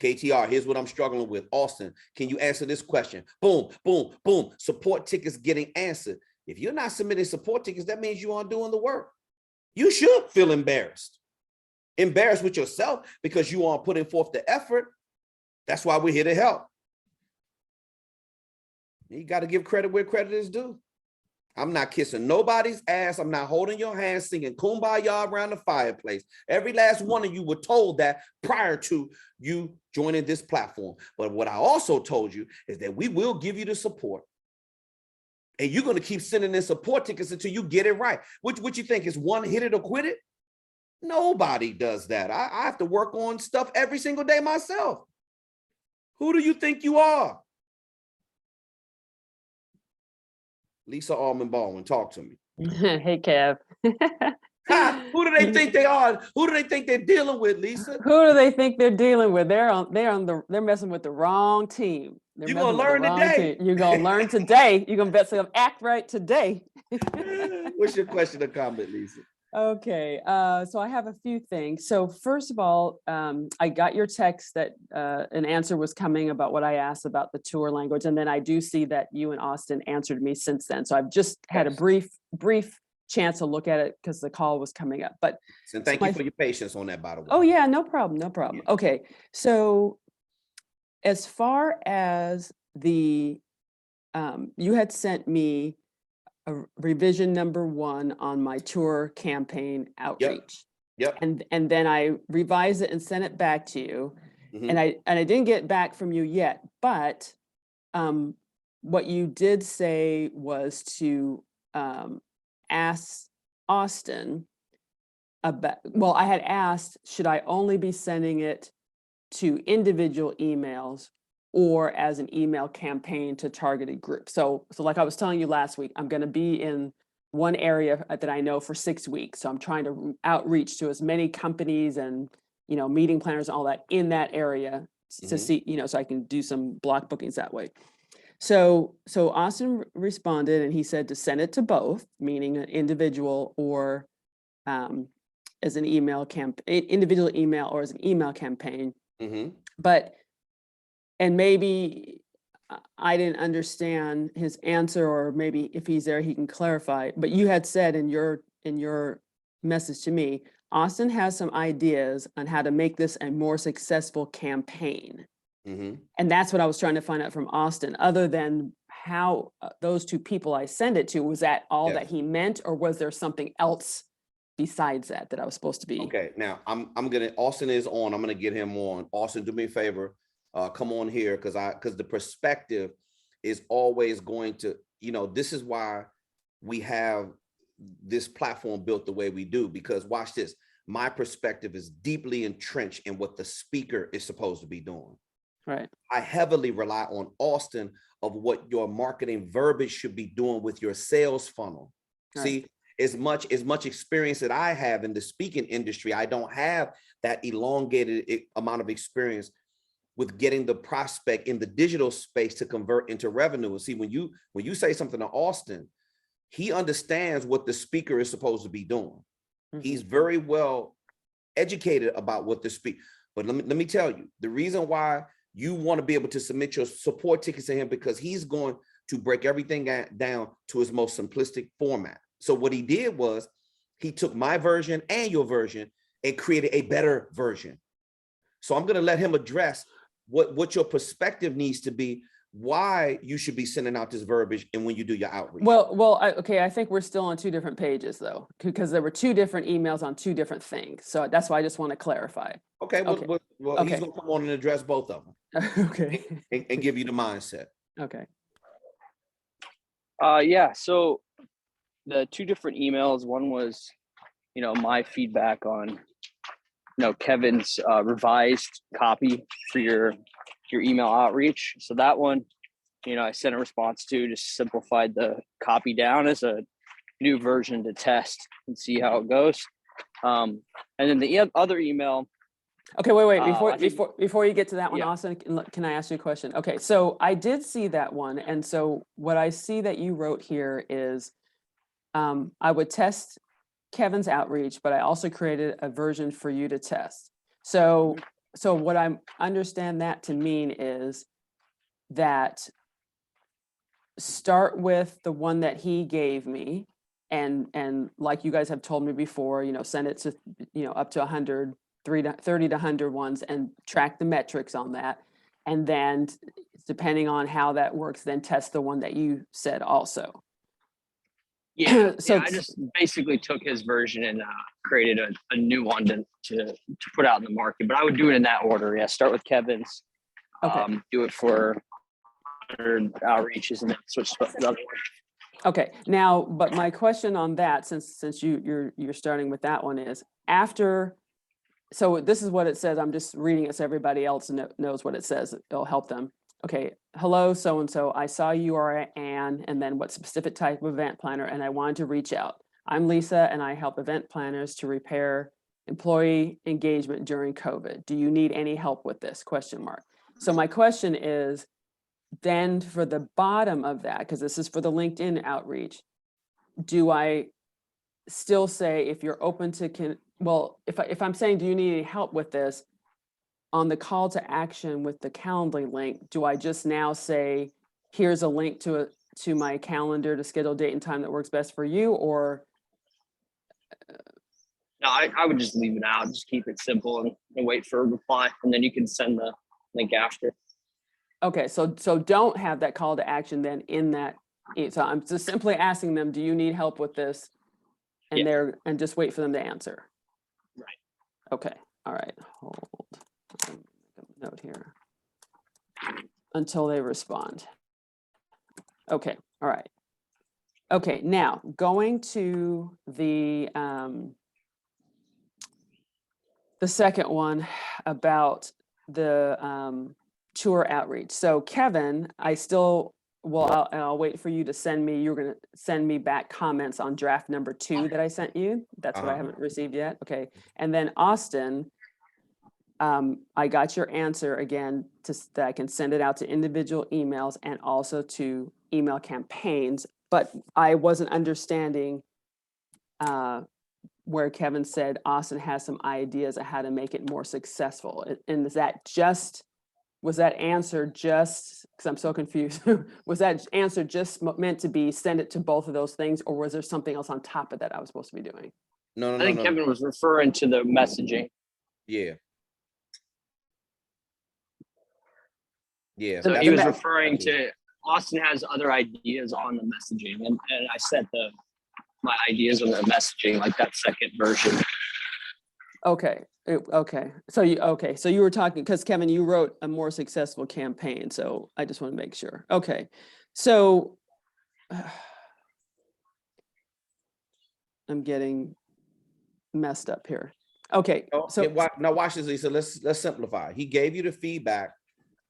KTR, here's what I'm struggling with. Austin, can you answer this question? Boom, boom, boom. Support tickets getting answered. If you're not submitting support tickets, that means you aren't doing the work. You should feel embarrassed. Embarrassed with yourself because you aren't putting forth the effort. That's why we're here to help. You got to give credit where credit is due. I'm not kissing nobody's ass. I'm not holding your hand, singing Kumbaya around the fireplace. Every last one of you were told that prior to you joining this platform. But what I also told you is that we will give you the support. And you're going to keep sending in support tickets until you get it right. What you think is one hit it or quit it? Nobody does that. I have to work on stuff every single day myself. Who do you think you are? Lisa Almond Baldwin, talk to me. Hey, Kev. Who do they think they are? Who do they think they're dealing with, Lisa? Who do they think they're dealing with? They're messing with the wrong team. You're gonna learn today. You're gonna learn today. You're gonna bet some act right today. What's your question or comment, Lisa? Okay, so I have a few things. So first of all, I got your text that an answer was coming about what I asked about the tour language, and then I do see that you and Austin answered me since then. So I've just had a brief chance to look at it because the call was coming up. But and thank you for your patience on that, by the way. Oh yeah, no problem, no problem. Yeah. Okay, so as far as the you had sent me a revision number 1 on my tour campaign outreach. Yep. And then I revised it and sent it back to you. Mhm. And I didn't get back from you yet, but what you did say was to ask Auston about, well, I had asked, should I only be sending it to individual emails or as an email campaign to targeted groups? So like I was telling you last week, I'm going to be in one area that I know for 6 weeks. So I'm trying to outreach to as many companies and, meeting planners and all that in that area to see, so I can do some block bookings that way. So Austin responded and he said to send it to both, meaning an individual or as an email individual email or as an email campaign. But, and maybe I didn't understand his answer, or maybe if he's there, he can clarify. But you had said in your message to me, Austin has some ideas on how to make this a more successful campaign. And that's what I was trying to find out from Austin, other than how those two people I sent it to, was that all that he meant, or was there something else besides that I was supposed to be? Okay, now Austin is on. I'm gonna get him on. Austin, do me a favor, come on here, because the perspective is always going to, this is why we have this platform built the way we do, because watch this, my perspective is deeply entrenched in what the speaker is supposed to be doing. Right. I heavily rely on Austin of what your marketing verbiage should be doing with your sales funnel. Right. See, as much experience that I have in the speaking industry, I don't have that elongated amount of experience with getting the prospect in the digital space to convert into revenue. And see, when you say something to Austin, he understands what the speaker is supposed to be doing. He's very well educated about what the speak. But let me tell you, the reason why you want to be able to submit your support tickets to him, because he's going to break everything down to his most simplistic format. So what he did was he took my version and your version and created a better version. So I'm going to let him address what your perspective needs to be, why you should be sending out this verbiage, and when you do your outreach. Okay, I think we're still on 2 different pages though, because there were 2 different emails on 2 different things. So that's why I just want to clarify. Okay, well, Okay. He's going to come on and address both of them. Okay. and give you the mindset. Okay. Yeah, so the 2 different emails, one was, my feedback on, Kevin's revised copy for your email outreach. So that one, I sent a response to, just simplified the copy down as a new version to test and see how it goes. And then the other email. Okay, wait. Before you get to that one, Yeah. Austin, can I ask you a question? Okay, so I did see that one, and so what I see that you wrote here is, I would test Kevin's outreach, but I also created a version for you to test. So what I understand that to mean is that start with the one that he gave me, and like you guys have told me before, send it to, up to 100, 30 to 100 ones, and track the metrics on that. And then depending on how that works, then test the one that you said also. Yeah, I just basically took his version and created a new one to put out in the market. But I would do it in that order. Yeah, start with Kevin's. Okay. Do it for 100 outreaches and then switch to the other one. Okay. Now, but my question on that, since you're starting with that one, is after. So this is what it says. I'm just reading it so everybody else knows what it says. It'll help them. Okay. Hello, so-and-so. I saw you are Anne, and then what specific type of event planner, and I wanted to reach out. I'm Lisa, and I help event planners to repair employee engagement during COVID. Do you need any help with this? ? So my question is, then for the bottom of that, because this is for the LinkedIn outreach, do I still say, if you're open to, if I'm saying, do you need any help with this, on the call to action with the Calendly link, do I just now say, here's a link to my calendar to schedule a date and time that works best for you, or? No, I would just leave it out. Just keep it simple and wait for a reply, and then you can send the link after. Okay, so don't have that call to action then in that. So I'm just simply asking them, do you need help with this? And and just wait for them to answer. Right. Okay. All right. Hold. Make a note here until they respond. Okay, all right. Okay, now going to the second one about the tour outreach. So Kevin, I'll wait for you to send me, you're going to send me back comments on draft number 2 that I sent you. That's what I haven't received yet. Okay. And then Auston, I got your answer again that I can send it out to individual emails and also to email campaigns, but I wasn't understanding where Kevin said Austin has some ideas of how to make it more successful. And was that answer just, because I'm so confused, was that answer just meant to be send it to both of those things, or was there something else on top of that I was supposed to be doing? No, I think Kevin was referring to the messaging. Yeah. Yeah. So he was referring to Austin has other ideas on the messaging, and I sent my ideas on the messaging, like that second version. Okay. Okay. So you were talking, because Kevin, you wrote a more successful campaign. So I just want to make sure. Okay. So I'm getting messed up here. Okay. So now watch this, Lisa. Let's simplify. He gave you the feedback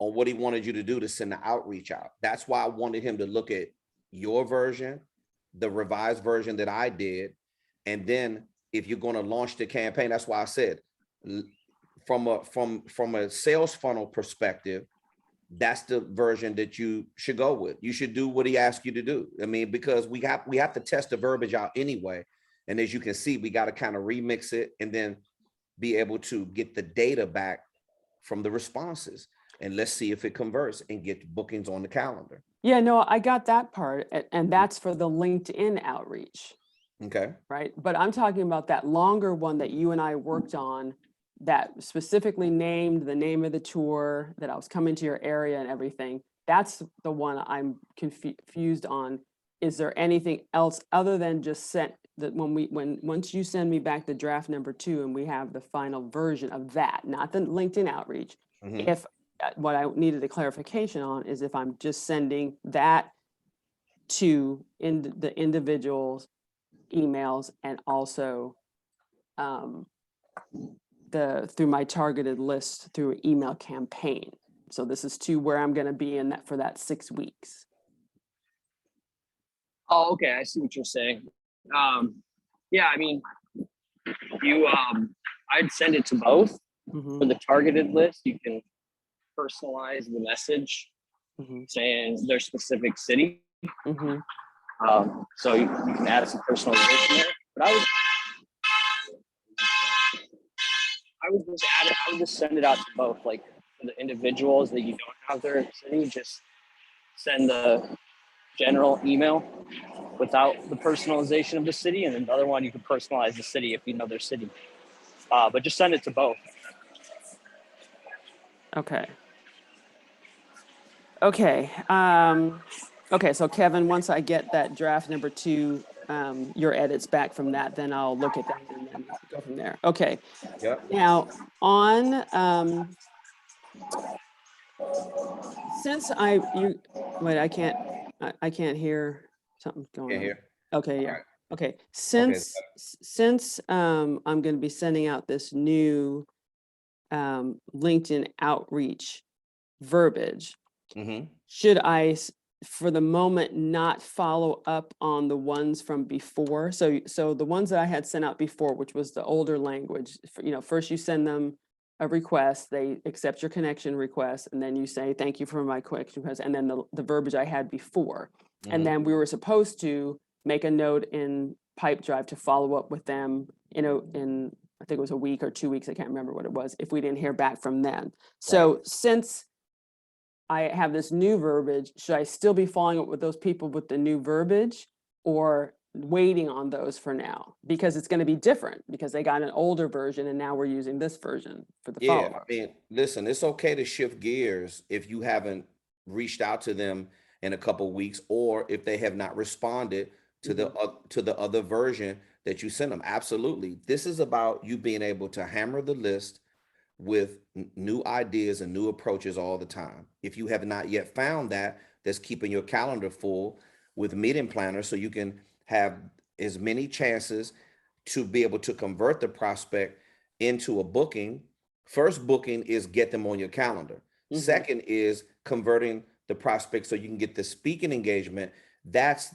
on what he wanted you to do to send the outreach out. That's why I wanted him to look at your version, the revised version that I did, and then if you're going to launch the campaign, that's why I said from a sales funnel perspective, that's the version that you should go with. You should do what he asked you to do. I mean, because we have to test the verbiage out anyway. And as you can see, we got to kind of remix it and then be able to get the data back from the responses. And let's see if it converts and get bookings on the calendar. Yeah, no, I got that part. And that's for the LinkedIn outreach. Okay. Right. But I'm talking about that longer one that you and I worked on that specifically named the name of the tour, that I was coming to your area and everything. That's the one I'm confused on. Is there anything else other than just once you send me back the draft number 2 and we have the final version of that, not the LinkedIn outreach, if what I needed a clarification on is if I'm just sending that to the individuals emails and also through my targeted list through an email campaign. So this is to where I'm going to be in that for that 6 weeks. Oh, okay. I see what you're saying. Yeah, I mean, I'd send it to both. For the targeted list, you can personalize the message saying their specific city. So you can add some personalization there. But I would just send it out to both, like for the individuals that you don't have their city, just send the general email without the personalization of the city, and then the other one you can personalize the city if you know their city. But just send it to both. Okay. Okay. Okay. So Kevin, once I get that draft number 2, your edits back from that, then I'll look at that and then go from there. Okay. Yep. Now on, since I can't hear something going on. Here. Okay. Yeah. Right. Okay. Since I'm going to be sending out this new LinkedIn outreach verbiage, should I, for the moment, not follow up on the ones from before? So the ones that I had sent out before, which was the older language, first you send them a request, they accept your connection request, and then you say, thank you for my connection request, and then the verbiage I had before. And then we were supposed to make a note in Pipedrive to follow up with them, in I think it was a week or 2 weeks, I can't remember what it was, if we didn't hear back from them. So since I have this new verbiage, should I still be following up with those people with the new verbiage, or waiting on those for now? Because it's going to be different, because they got an older version and now we're using this version for the follow-up. I mean, listen, it's okay to shift gears if you haven't reached out to them in a couple of weeks, or if they have not responded to the other version that you sent them. Absolutely. This is about you being able to hammer the list, with new ideas and new approaches all the time. If you have not yet found that, that's keeping your calendar full with meeting planners so you can have as many chances to be able to convert the prospect into a booking. First booking is get them on your calendar. Second is converting the prospect so you can get the speaking engagement. That's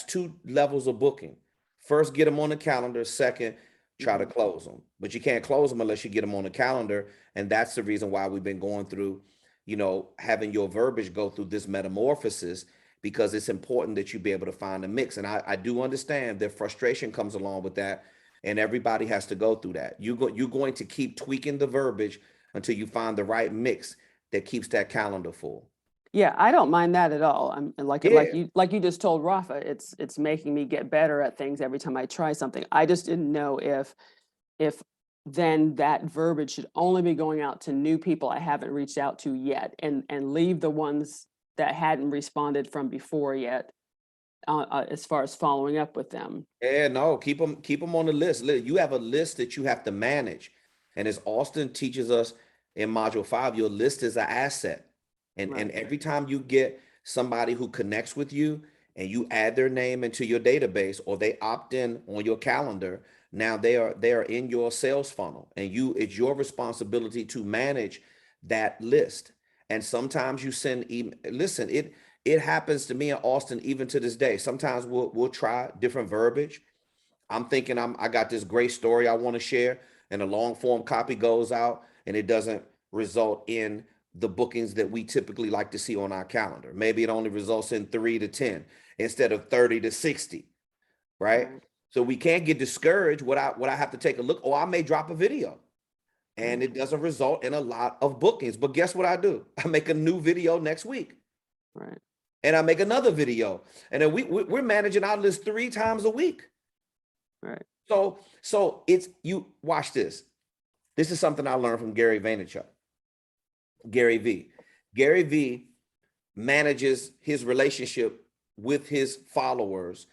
2 levels of booking. First, get them on the calendar. Second, try to close them. But you can't close them unless you get them on the calendar. And that's the reason why we've been going through, having your verbiage go through this metamorphosis, because it's important that you be able to find a mix. And I do understand that frustration comes along with that. And everybody has to go through that. You're going to keep tweaking the verbiage until you find the right mix that keeps that calendar full. Yeah, I don't mind that at all. I'm like Yeah. like you just told Rafa, it's making me get better at things every time I try something. I just didn't know if then that verbiage should only be going out to new people I haven't reached out to yet, and leave the ones that hadn't responded from before yet, as far as following up with them. Yeah, no, keep them on the list. You have a list that you have to manage. And as Austin teaches us in module 5, your list is an asset. And Right. every time you get somebody who connects with you and you add their name into your database, or they opt in on your calendar, now they are in your sales funnel, and it's your responsibility to manage that list. And sometimes you send email. Listen, it happens to me and Austin even to this day. Sometimes we'll try different verbiage. I'm thinking I got this great story I want to share, and a long form copy goes out and it doesn't result in the bookings that we typically like to see on our calendar. Maybe it only results in 3 to 10 instead of 30 to 60, right? Right. So we can't get discouraged. What I have to take a look, or I may drop a video and it doesn't result in a lot of bookings. But guess what I do? I make a new video next week. Right. And I make another video. And then we're managing our list 3 times a week. Right. So it's, you watch this. This is something I learned from Gary Vaynerchuk. Gary V. Gary V manages his relationship with his followers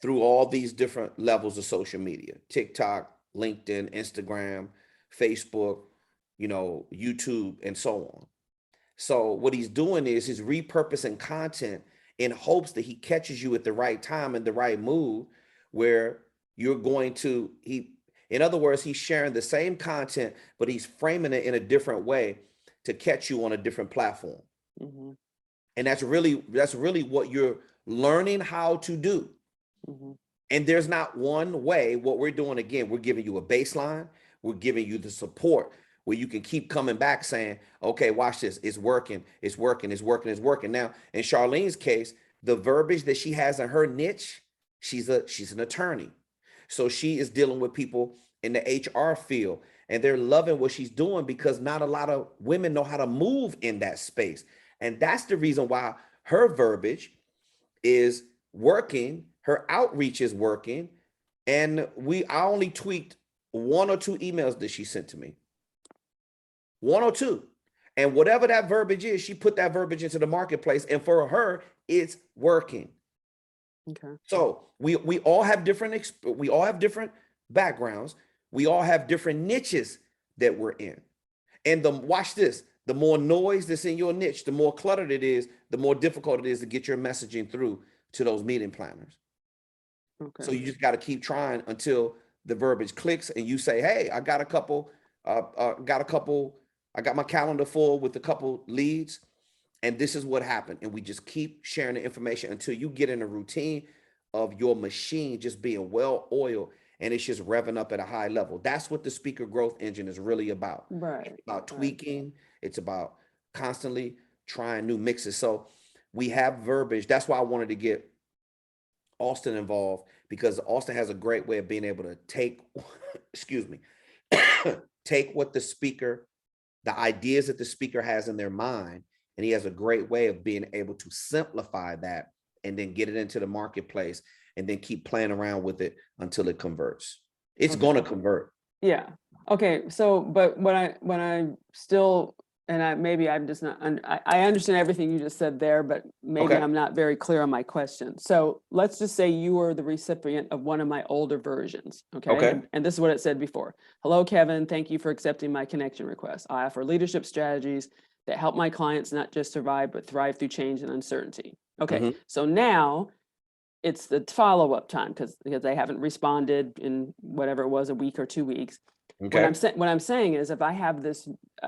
through all these different levels of social media: TikTok, LinkedIn, Instagram, Facebook, YouTube, and so on. So what he's doing is he's repurposing content in hopes that he catches you at the right time in the right mood, where you're going to, in other words, he's sharing the same content, but he's framing it in a different way to catch you on a different platform. And that's really what you're learning how to do. And there's not one way. What we're doing, again, we're giving you a baseline. We're giving you the support where you can keep coming back saying, okay, watch this. It's working. It's working. It's working. It's working. Now, in Charlene's case, the verbiage that she has in her niche, she's an attorney. So she is dealing with people in the HR field, and they're loving what she's doing because not a lot of women know how to move in that space. And that's the reason why her verbiage is working. Her outreach is working. And I only tweaked 1 or 2 emails that she sent to me. 1 or 2. And whatever that verbiage is, she put that verbiage into the marketplace. And for her, it's working. Okay. So we all have different backgrounds. We all have different niches that we're in. And watch this, the more noise that's in your niche, the more cluttered it is, the more difficult it is to get your messaging through to those meeting planners. Okay. So you just got to keep trying until the verbiage clicks and you say, hey, I got my calendar full with a couple leads, and this is what happened. And we just keep sharing the information until you get in a routine of your machine just being well oiled and it's just revving up at a high level. That's what the speaker growth engine is really about. Right. It's about tweaking. It's about constantly trying new mixes. So we have verbiage. That's why I wanted to get Austin involved, because Austin has a great way of being able to take, take what the ideas that the speaker has in their mind, and he has a great way of being able to simplify that and then get it into the marketplace and then keep playing around with it until it converts. It's going to convert. Yeah. Okay. So, but when I still and maybe I'm just not, I understand everything you just said there, but maybe I'm not very clear on my question. So let's just say you were the recipient of one of my older versions, okay? And this is what it said before. Hello, Kevin, thank you for accepting my connection request. I offer leadership strategies that help my clients not just survive, but thrive through change and uncertainty. Okay, so now it's the follow-up time because they haven't responded in whatever it was, a week or 2 weeks. What I'm saying is, if I have this,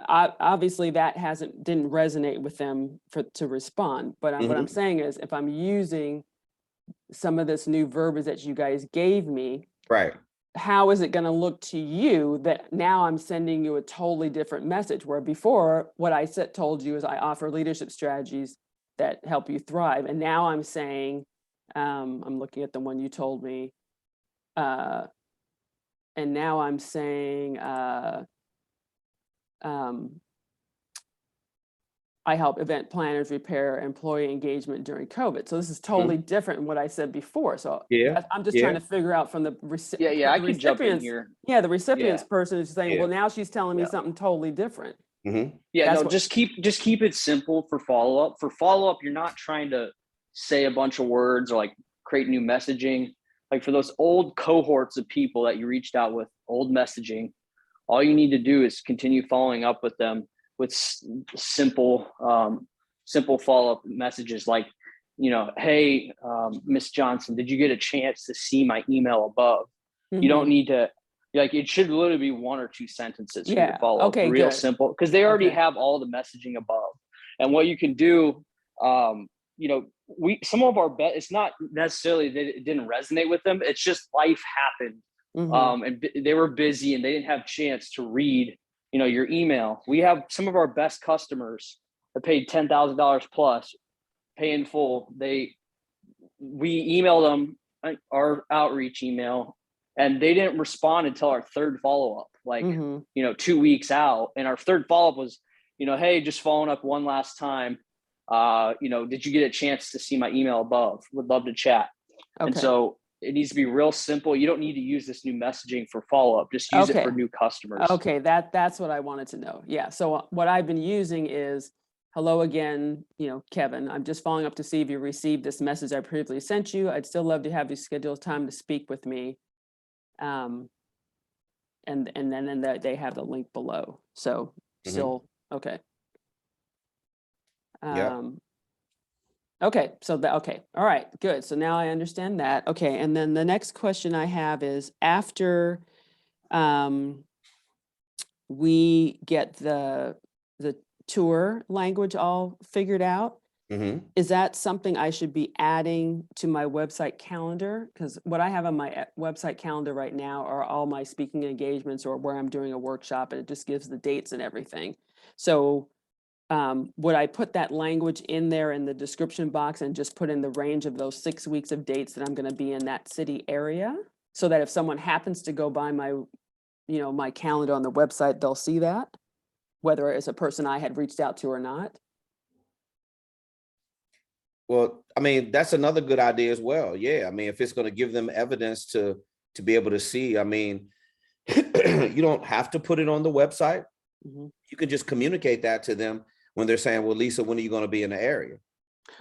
obviously that didn't resonate with them to respond. But what I'm saying is, if I'm using some of this new verbiage that you guys gave me, right? How is it going to look to you that now I'm sending you a totally different message? Where before, what I told you is I offer leadership strategies that help you thrive, and now I'm saying, I'm looking at the one you told me. And now I'm saying, I help event planners repair employee engagement during COVID. So this is totally different than what I said before. So I'm just trying to figure out from the I could jump in here. Yeah, the recipient's person is saying, well, now she's telling me something totally different. Just keep it simple for follow-up. For follow-up, you're not trying to say a bunch of words or like create new messaging. Like for those old cohorts of people that you reached out with, old messaging, all you need to do is continue following up with them with simple follow-up messages like, hey, Miss Johnson, did you get a chance to see my email above? You don't need to, it should literally be 1 or 2 sentences for you to follow up. Real simple, because they already have all the messaging above. And what you can do, some of our it's not necessarily that it didn't resonate with them. It's just life happened. And they were busy and they didn't have a chance to read, your email. We have some of our best customers that paid $10,000 plus, pay in full. We emailed them our outreach email and they didn't respond until our third follow-up, 2 weeks out. And our third follow-up was, hey, just following up one last time. Did you get a chance to see my email above? Would love to chat. And so it needs to be real simple. You don't need to use this new messaging for follow-up. Just use it for new customers. Okay, that's what I wanted to know. Yeah. So what I've been using is, hello again, Kevin, I'm just following up to see if you received this message I previously sent you. I'd still love to have you schedule time to speak with me. And then they have the link below. So still, okay. Okay, so all right, good. So now I understand that. Okay, and then the next question I have is, after we get the tour language all figured out, is that something I should be adding to my website calendar? Because what I have on my website calendar right now are all my speaking engagements or where I'm doing a workshop, and it just gives the dates and everything. So would I put that language in there in the description box and just put in the range of those 6 weeks of dates that I'm going to be in that city area, so that if someone happens to go by my, my calendar on the website, they'll see that, whether it's a person I had reached out to or not? Well, I mean, that's another good idea as well. Yeah. I mean, if it's going to give them evidence to be able to see, I mean, you don't have to put it on the website. You can just communicate that to them when they're saying, well, Lisa, when are you going to be in the area?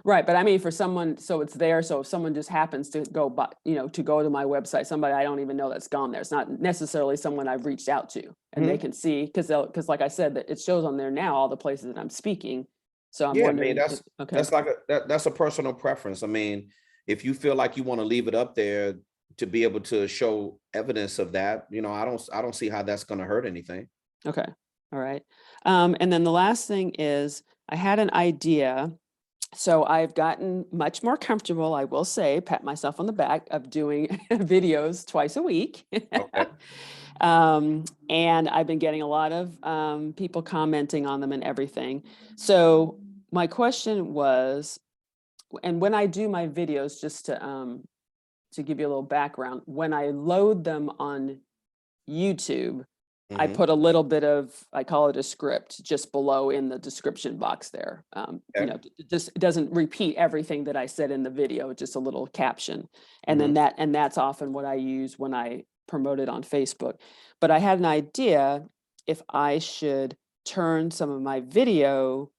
Right. But I mean, for someone, so it's there. So if someone just happens to go, to go to my website, somebody I don't even know that's gone there. It's not necessarily someone I've reached out to, and they can see, because like I said, that it shows on there now all the places that I'm speaking. So I'm wondering. I mean, that's like that's a personal preference. I mean, if you feel like you want to leave it up there to be able to show evidence of that, I don't see how that's going to hurt anything. Okay. All right. And then the last thing is, I had an idea. So I've gotten much more comfortable, I will say, pat myself on the back, of doing videos twice a week. Okay. And I've been getting a lot of people commenting on them and everything. So my question was, and when I do my videos, just to give you a little background, when I load them on YouTube, I put a little bit of, I call it a script, just below in the description box there. It doesn't repeat everything that I said in the video, just a little caption. And then that's often what I use when I promote it on Facebook. But I had an idea if I should turn some of my video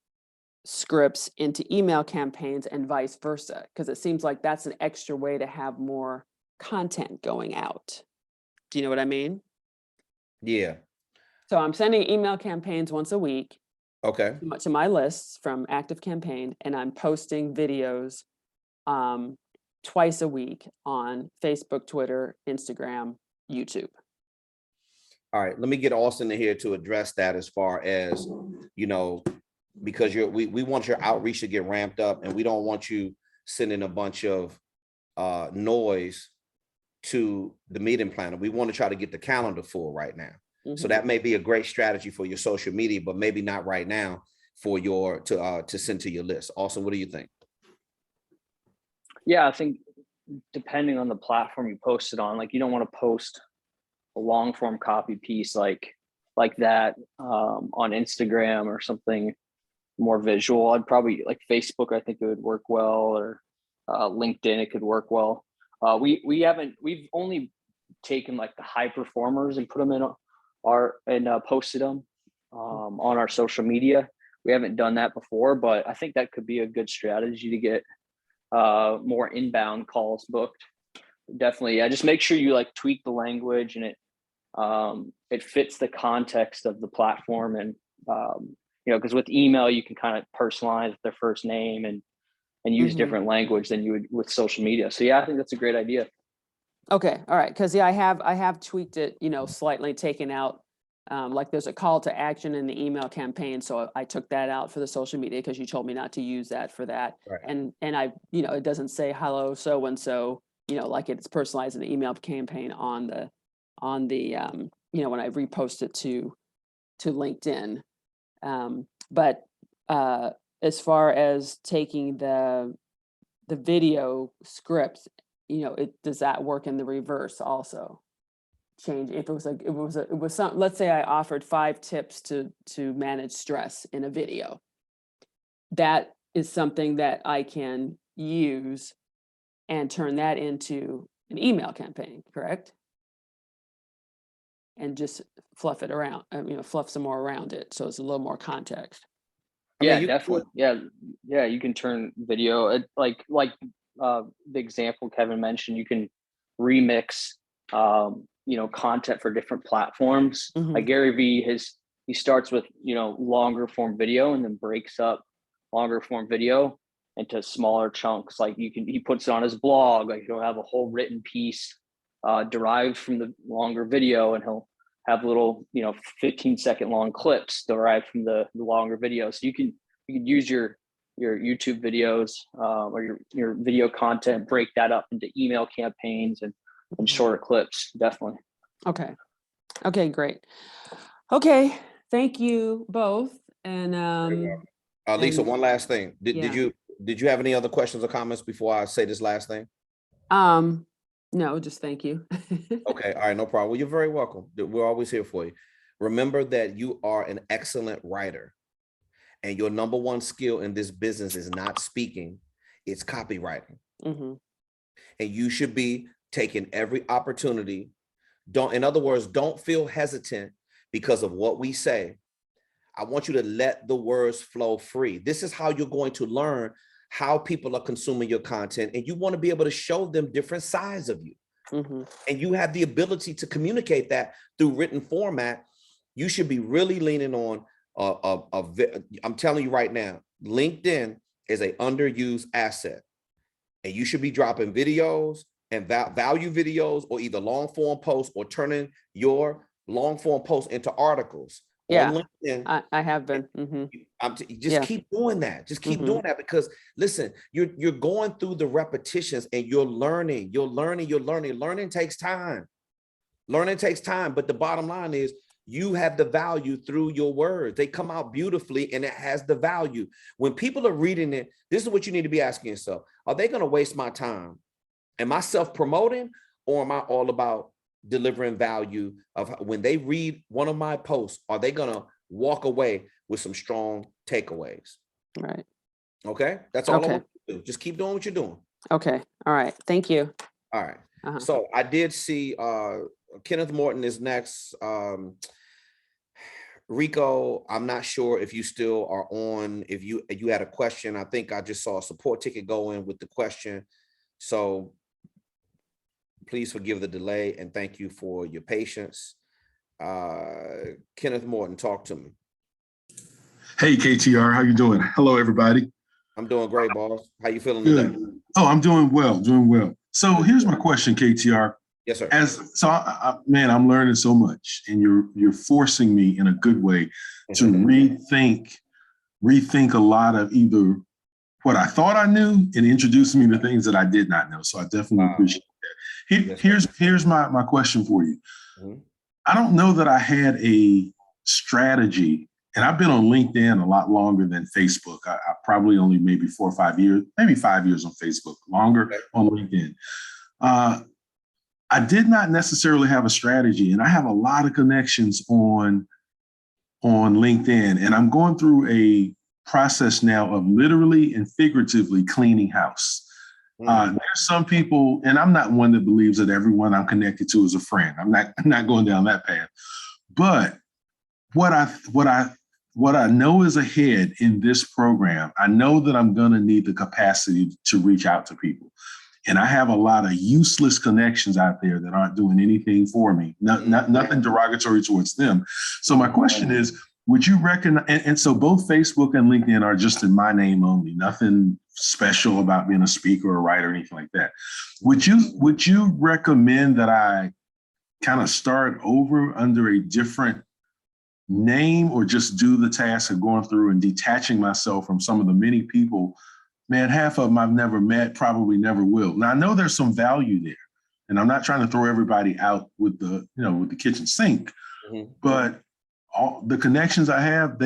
scripts into email campaigns and vice versa, because it seems like that's an extra way to have more content going out. Do you know what I mean? Yeah. So I'm sending email campaigns once a week Okay. to my lists from Active Campaign, and I'm posting videos twice a week on Facebook, Twitter, Instagram, YouTube. All right. Let me get Austin in here to address that as far as, because we want your outreach to get ramped up, and we don't want you sending a bunch of noise to the meeting planner. We want to try to get the calendar full right now. So that may be a great strategy for your social media, but maybe not right now for your to send to your list. Austin, what do you think? Yeah, I think depending on the platform you post it on, like you don't want to post a long form copy piece like that on Instagram or something more visual. I'd probably like Facebook. I think it would work well, or LinkedIn. It could work well. We've only taken like the high performers and put them in posted them on our social media. We haven't done that before, but I think that could be a good strategy to get more inbound calls booked. Definitely. Yeah. Just make sure you like tweak the language and it fits the context of the platform. And, because with email, you can kind of personalize their first name and use different language than you would with social media. So yeah, I think that's a great idea. Okay. All right. Cause yeah, I have tweaked it, slightly, taken out, like there's a call to action in the email campaign. So I took that out for the social media because you told me not to use that for that. Right. And I, it doesn't say hello, so-and-so, like it's personalized in the email campaign on the when I repost it to LinkedIn. But as far as taking the video scripts, does that work in the reverse also? Change if it was some, let's say I offered 5 tips to manage stress in a video. That is something that I can use and turn that into an email campaign, correct? And just fluff it around, fluff some more around it, so it's a little more context. Yeah, definitely. Yeah, you can turn video like the example Kevin mentioned. You can remix, content for different platforms. Like Gary Vee, he starts with longer form video and then breaks up longer form video into smaller chunks. Like he puts it on his blog. Like he'll have a whole written piece derived from the longer video, and he'll have little 15-second long clips derived from the longer video. So you can use your YouTube videos or your video content, break that up into email campaigns and shorter clips. Definitely. Okay, great. Okay, thank you both. And Lisa, one last thing. Did you have any other questions or comments before I say this last thing? No, just thank you. Okay, all right, no problem. Well, you're very welcome. We're always here for you. Remember that you are an excellent writer, and your number one skill in this business is not speaking, it's copywriting. And you should be taking every opportunity. In other words, don't feel hesitant because of what we say. I want you to let the words flow free. This is how you're going to learn how people are consuming your content, and you want to be able to show them different sides of you. And you have the ability to communicate that through written format. You should be really leaning on I'm telling you right now, LinkedIn is an underused asset, and you should be dropping videos and value videos, or either long form posts, or turning your long form posts into articles. Yeah, on LinkedIn. I have been. Keep doing that. Just keep doing that, because listen, you're going through the repetitions and you're learning. Learning takes time. But the bottom line is you have the value through your words. They come out beautifully and it has the value. When people are reading it, this is what you need to be asking yourself. Are they going to waste my time? Am I self-promoting, or am I all about delivering value? Of when they read one of my posts, are they going to walk away with some strong takeaways? Right. Okay. That's all I want to do. Just keep doing what you're doing. Okay. All right. Thank you. All right. So I did see Kenneth Morton is next. Rico, I'm not sure if you still are on. If you had a question, I think I just saw a support ticket go in with the question. So please forgive the delay and thank you for your patience. Kenneth Morton, talk to me. Hey, KTR, how you doing? Hello, everybody. I'm doing great, boss. How you feeling Good. today? Oh, I'm doing well, doing well. So here's my question, KTR. Yes, sir. Man, I'm learning so much, and you're forcing me in a good way to rethink a lot of either what I thought I knew and introducing me to things that I did not know. So I definitely appreciate that. Here's my question for you. I don't know that I had a strategy, and I've been on LinkedIn a lot longer than Facebook. I probably only maybe 4 or 5 years, maybe 5 years on Facebook, longer on LinkedIn. I did not necessarily have a strategy, and I have a lot of connections on LinkedIn, and I'm going through a process now of literally and figuratively cleaning house. There's some people, and I'm not one that believes that everyone I'm connected to is a friend. I'm not going down that path. But what I know is ahead in this program, I know that I'm going to need the capacity to reach out to people. And I have a lot of useless connections out there that aren't doing anything for me, nothing derogatory towards them. So my question is, would you recognize, and so both Facebook and LinkedIn are just in my name only, nothing special about being a speaker or a writer or anything like that. Would you recommend that I kind of start over under a different name, or just do the task of going through and detaching myself from some of the many people? Man, half of them I've never met, probably never will. Now I know there's some value there, and I'm not trying to throw everybody out with the kitchen sink, but all the connections I have,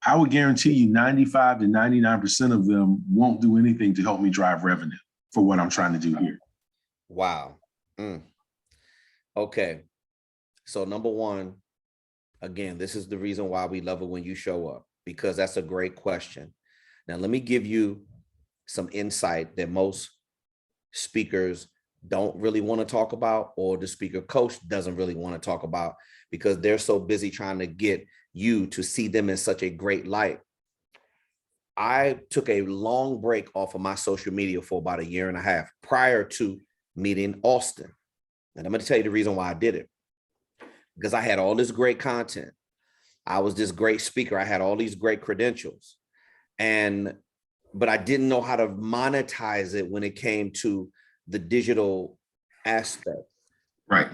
I would guarantee you 95 to 99% of them won't do anything to help me drive revenue for what I'm trying to do here. Wow. Okay. So number one, again, this is the reason why we love it when you show up, because that's a great question. Now, let me give you some insight that most speakers don't really want to talk about, or the speaker coach doesn't really want to talk about, because they're so busy trying to get you to see them in such a great light. I took a long break off of my social media for about 1.5 years prior to meeting Auston. And I'm going to tell you the reason why I did it. Because I had all this great content. I was this great speaker. I had all these great credentials. But I didn't know how to monetize it when it came to the digital aspect. Right.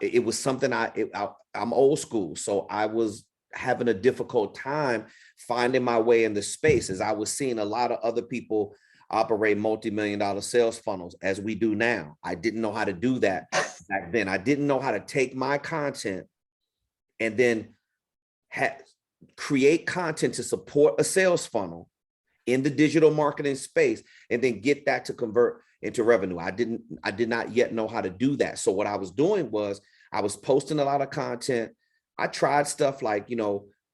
It was something I'm old school. So I was having a difficult time finding my way in the space, as I was seeing a lot of other people operate multi-million-dollar sales funnels as we do now. I didn't know how to do that back then. I didn't know how to take my content and then create content to support a sales funnel in the digital marketing space, and then get that to convert into revenue. I did not yet know how to do that. So what I was doing was I was posting a lot of content. I tried stuff like,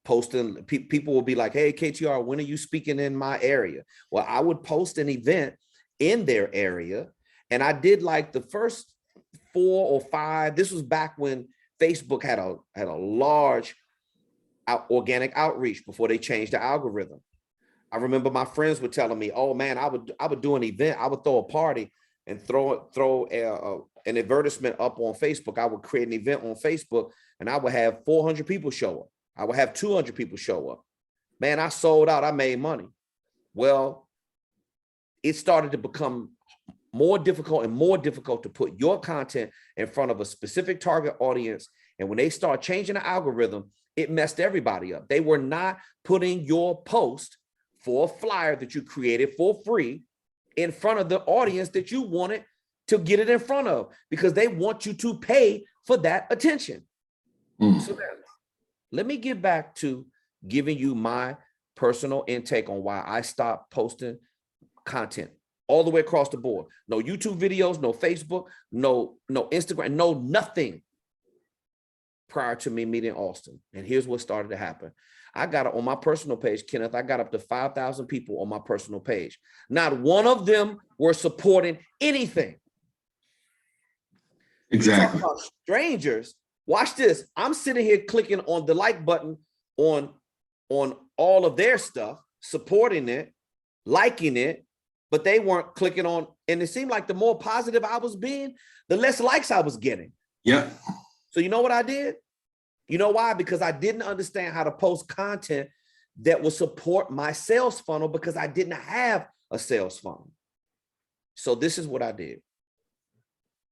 posting, people will be like, hey, KTR, when are you speaking in my area? Well, I would post an event in their area. And I did like the first 4 or 5, this was back when Facebook had a large organic outreach before they changed the algorithm. I remember my friends were telling me, oh man, I would do an event. I would throw a party and throw an advertisement up on Facebook. I would create an event on Facebook and I would have 400 people show up. I would have 200 people show up. Man, I sold out. I made money. Well, it started to become more difficult and more difficult to put your content in front of a specific target audience. And when they start changing the algorithm, it messed everybody up. They were not putting your post for a flyer that you created for free in front of the audience that you wanted to get it in front of, because they want you to pay for that attention. So let me get back to giving you my personal intake on why I stopped posting content all the way across the board. No YouTube videos, no Facebook, no Instagram, no nothing prior to me meeting Auston. And here's what started to happen. I got it on my personal page, Kenneth. I got up to 5,000 people on my personal page. Not one of them were supporting anything. Exactly. Strangers Watch this. I'm sitting here clicking on the like button on all of their stuff, supporting it, liking it, but they weren't clicking on. And it seemed like the more positive I was being, the less likes I was getting. Yeah. So you know what I did? You know why? Because I didn't understand how to post content that would support my sales funnel because I didn't have a sales funnel. So this is what I did.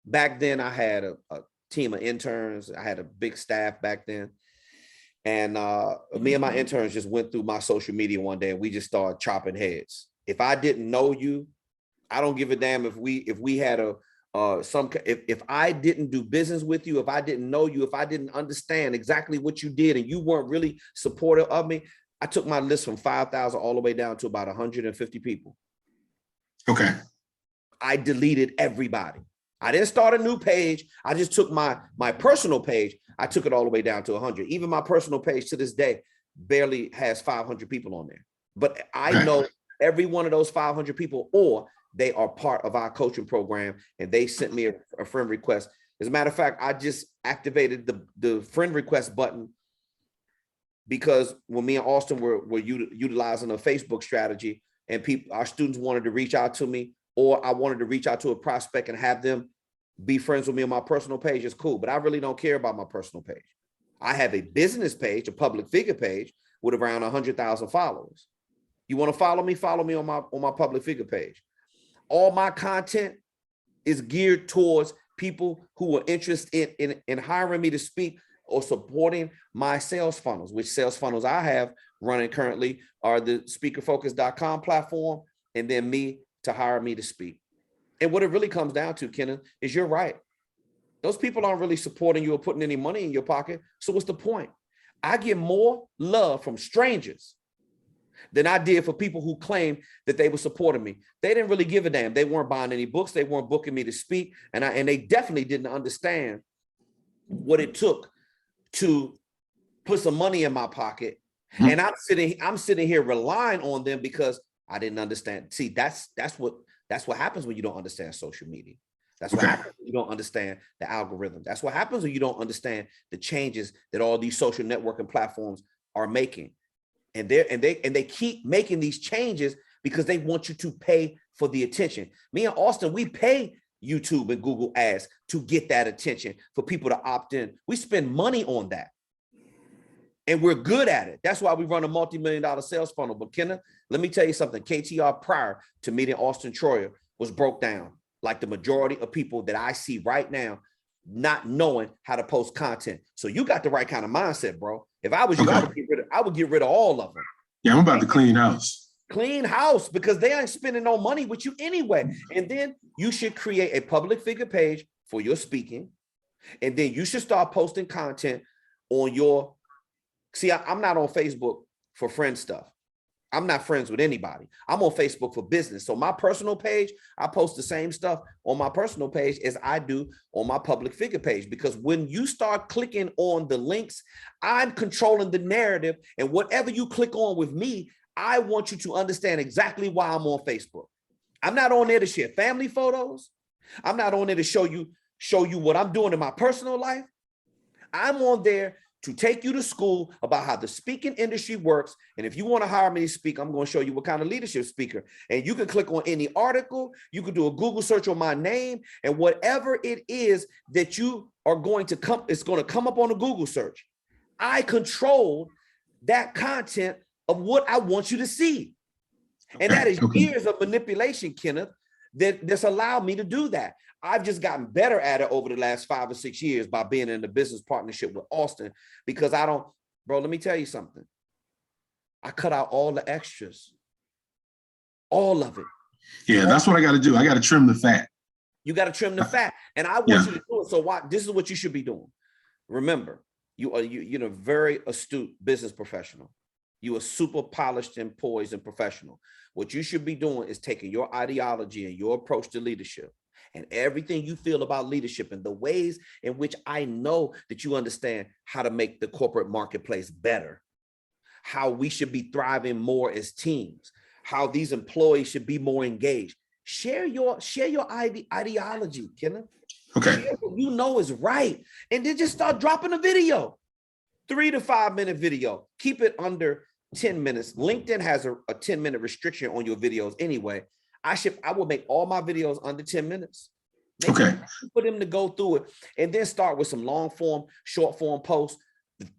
Back then I had a team of interns. I had a big staff back then. And me and my interns just went through my social media one day and we just started chopping heads. If I didn't know you, I don't give a damn if we had if I didn't do business with you, if I didn't know you, if I didn't understand exactly what you did and you weren't really supportive of me, I took my list from 5,000 all the way down to about 150 people. Okay. I deleted everybody. I didn't start a new page. I just took my personal page. I took it all the way down to 100. Even my personal page to this day barely has 500 people on there. But I know every one of those 500 people, or they are part of our coaching program, and they sent me a friend request. As a matter of fact, I just activated the friend request button because when me and Austin were utilizing a Facebook strategy, and our students wanted to reach out to me, or I wanted to reach out to a prospect and have them be friends with me on my personal page, it's cool. But I really don't care about my personal page. I have a business page, a public figure page with around 100,000 followers. You want to follow me? Follow me on my public figure page. All my content is geared towards people who are interested in hiring me to speak or supporting my sales funnels, which sales funnels I have running currently are the speakerfocus.com platform, and then me to hire me to speak. And what it really comes down to, Kenneth, is you're right. Those people aren't really supporting you or putting any money in your pocket. So what's the point? I get more love from strangers than I did for people who claimed that they were supporting me. They didn't really give a damn. They weren't buying any books. They weren't booking me to speak. And they definitely didn't understand what it took to put some money in my pocket. And I'm sitting here relying on them because I didn't understand. See, that's what happens when you don't understand social media. That's what happens when you don't understand the algorithm. That's what happens when you don't understand the changes that all these social networking platforms are making. And they keep making these changes because they want you to pay for the attention. Me and Austin, we pay YouTube and Google ads to get that attention for people to opt in. We spend money on that. And we're good at it. That's why we run a multi-million-dollar sales funnel. But Kenneth, let me tell you something. KTR prior to meeting Auston Troyer was broke down like the majority of people that I see right now, not knowing how to post content. So you got the right kind of mindset, bro. If I was you, I would get rid of all of them. Yeah, I'm about to clean house. Clean house, because they ain't spending no money with you anyway. And then you should create a public figure page for your speaking. And then you should start posting content on your, see, I'm not on Facebook for friend stuff. I'm not friends with anybody. I'm on Facebook for business. So my personal page, I post the same stuff on my personal page as I do on my public figure page. Because when you start clicking on the links, I'm controlling the narrative. And whatever you click on with me, I want you to understand exactly why I'm on Facebook. I'm not on there to share family photos. I'm not on there to show you what I'm doing in my personal life. I'm on there to take you to school about how the speaking industry works. And if you want to hire me to speak, I'm going to show you what kind of leadership speaker. And you can click on any article. You can do a Google search on my name, and whatever it is that you are going to come, it's going to come up on a Google search. I control that content of what I want you to see. And that is years of manipulation, Kenneth, that's allowed me to do that. I've just gotten better at it over the last 5 or 6 years by being in the business partnership with Austin, because bro, let me tell you something. I cut out all the extras, all of it. Yeah, that's what I got to do. I got to trim the fat. You got to trim the fat. And I want you to do it. So this is what you should be doing. Remember, you're a very astute business professional. You are super polished and poised and professional. What you should be doing is taking your ideology and your approach to leadership and everything you feel about leadership and the ways in which I know that you understand how to make the corporate marketplace better, how we should be thriving more as teams, how these employees should be more engaged. Share your ideology, Kenneth. Okay. Share what you know is right. And then just start dropping a video. 3 to 5 minute video. Keep it under 10 minutes. LinkedIn has a 10-minute restriction on your videos anyway. I will make all my videos under 10 minutes. Okay. For them to go through it, and then start with some long form, short form posts.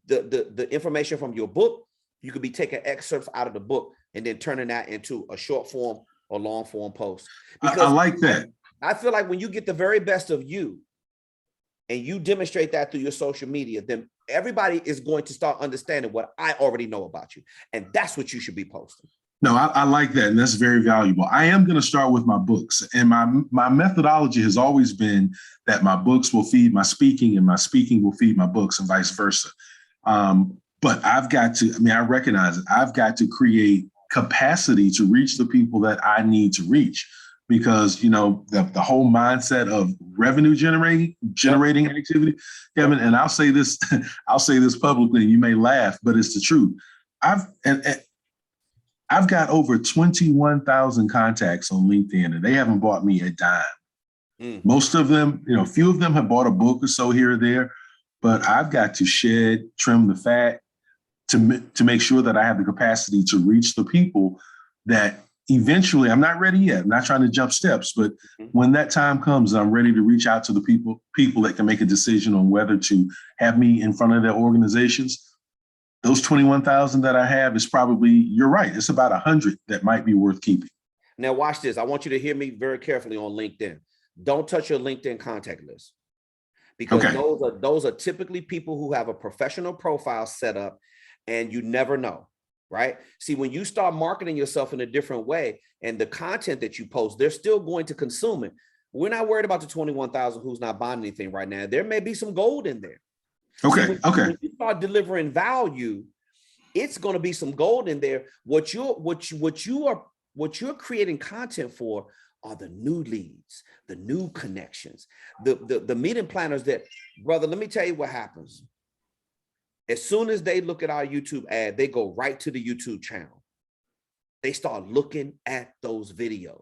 The information from your book, you could be taking excerpts out of the book and then turning that into a short form or long form post. Because I like that. I feel like when you get the very best of you and you demonstrate that through your social media, then everybody is going to start understanding what I already know about you. And that's what you should be posting. No, I like that. And that's very valuable. I am going to start with my books. And my methodology has always been that my books will feed my speaking and my speaking will feed my books and vice versa. But I've got to, I recognize it. I've got to create capacity to reach the people that I need to reach. Because, the whole mindset of revenue generating activity, Kevin, and I'll say this publicly, and you may laugh, but it's the truth. I've got over 21,000 contacts on LinkedIn, and they haven't bought me a dime. Most of them, a few of them have bought a book or so here or there, but I've got to trim the fat to make sure that I have the capacity to reach the people that eventually, I'm not ready yet. I'm not trying to jump steps, but when that time comes, I'm ready to reach out to the people that can make a decision on whether to have me in front of their organizations. Those 21,000 that I have is probably, you're right, it's about 100 that might be worth keeping. Now watch this. I want you to hear me very carefully on LinkedIn. Don't touch your LinkedIn contact list, because those are typically people who have a professional profile set up, and you never know. Right? See, when you start marketing yourself in a different way and the content that you post, they're still going to consume it. We're not worried about the 21,000 who's not buying anything right now. There may be some gold in there. Okay. See, when you start delivering value, it's going to be some gold in there. What you're creating content for are the new leads, the new connections, the meeting planners that, brother, let me tell you what happens. As soon as they look at our YouTube ad, they go right to the YouTube channel. They start looking at those videos.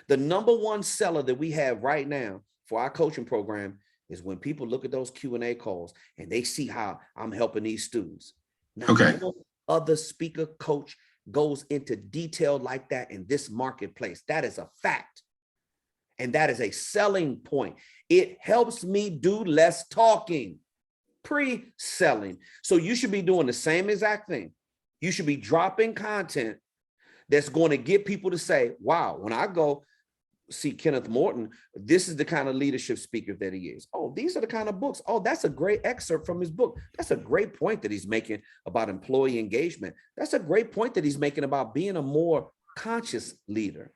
The number one seller that we have right now for our coaching program is when people look at those Q&A calls and they see how I'm helping these students. Now, no other speaker coach goes into detail like that in this marketplace. That is a fact. And that is a selling point. It helps me do less talking. Pre-selling. So you should be doing the same exact thing. You should be dropping content that's going to get people to say, wow, when I go see Kenneth Morton, this is the kind of leadership speaker that he is. Oh, these are the kind of books. Oh, that's a great excerpt from his book. That's a great point that he's making about employee engagement. That's a great point that he's making about being a more conscious leader.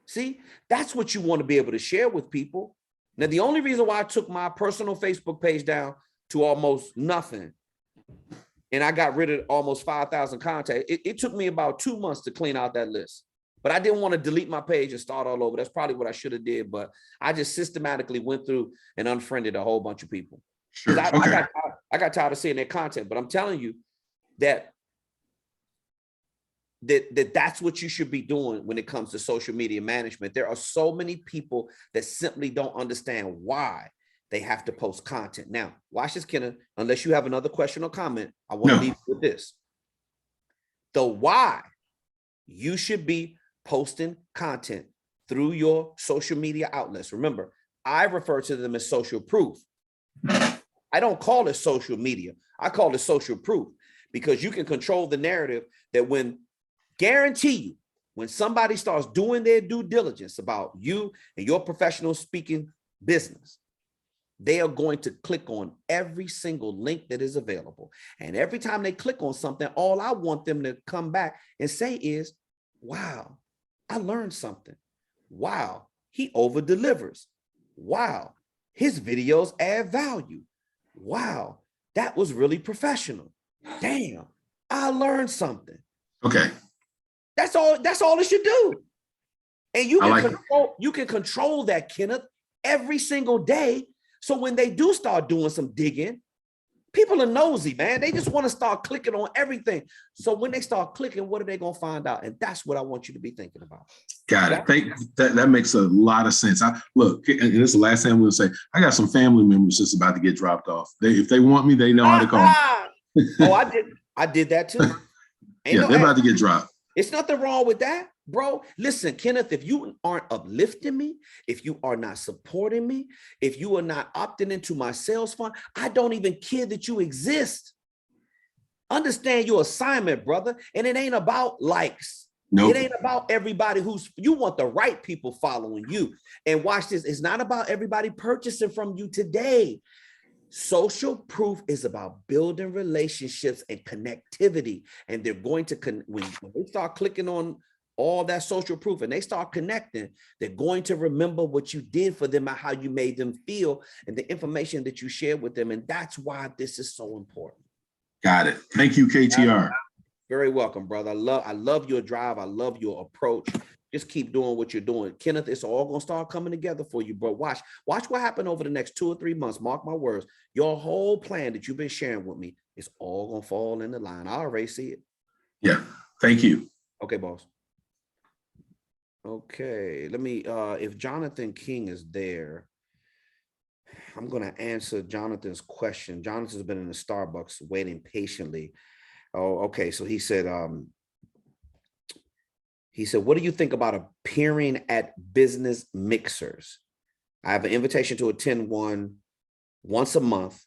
See, that's what you want to be able to share with people. Now, the only reason why I took my personal Facebook page down to almost nothing, and I got rid of almost 5,000 contacts. It took me about 2 months to clean out that list, but I didn't want to delete my page and start all over. That's probably what I should have did, but I just systematically went through and unfriended a whole bunch of people. Sure. I got tired of seeing their content, but I'm telling you that's what you should be doing when it comes to social media management. There are so many people that simply don't understand why they have to post content. Now, watch this, Kenneth. Unless you have another question or comment, I want to leave you with this. The why you should be posting content through your social media outlets. Remember, I refer to them as social proof. I don't call it social media. I call it social proof, because you can control the narrative that guarantee you, when somebody starts doing their due diligence about you and your professional speaking business, they are going to click on every single link that is available. And every time they click on something, all I want them to come back and say is, wow, I learned something. Wow, he over delivers. Wow, his videos add value. Wow, that was really professional. Damn, I learned something. Okay. That's all it should do. And you can control that, Kenneth, every single day. So when they do start doing some digging, People are nosy, man. They just want to start clicking on everything. So when they start clicking, what are they going to find out? And that's what I want you to be thinking about. Got it. That makes a lot of sense. Look, and this is the last thing I'm going to say. I got some family members just about to get dropped off. If they want me, they know how to call me. Oh, I did that too. Yeah, they're about to get dropped. It's nothing wrong with that, bro. Listen, Kenneth, if you aren't uplifting me, if you are not supporting me, if you are not opting into my sales fund, I don't even care that you exist. Understand your assignment, brother. And it ain't about likes. Nope. It ain't about everybody you want the right people following you. And watch this. It's not about everybody purchasing from you today. Social proof is about building relationships and connectivity. And they're going to, when they start clicking on all that social proof and they start connecting, they're going to remember what you did for them and how you made them feel and the information that you shared with them. And that's why this is so important. Got it. Thank you, KTR. Very welcome, brother. I love your drive. I love your approach. Just keep doing what you're doing. Kenneth, it's all going to start coming together for you, bro. Watch what happens over the next 2 or 3 months. Mark my words. Your whole plan that you've been sharing with me is all going to fall in the line. I already see it. Yeah. Thank you. Okay, boss. Okay. Let me, if Jonathan King is there, I'm going to answer Jonathan's question. Jonathan's been in the Starbucks waiting patiently. Oh, okay. So he said, what do you think about appearing at business mixers? I have an invitation to attend one once a month,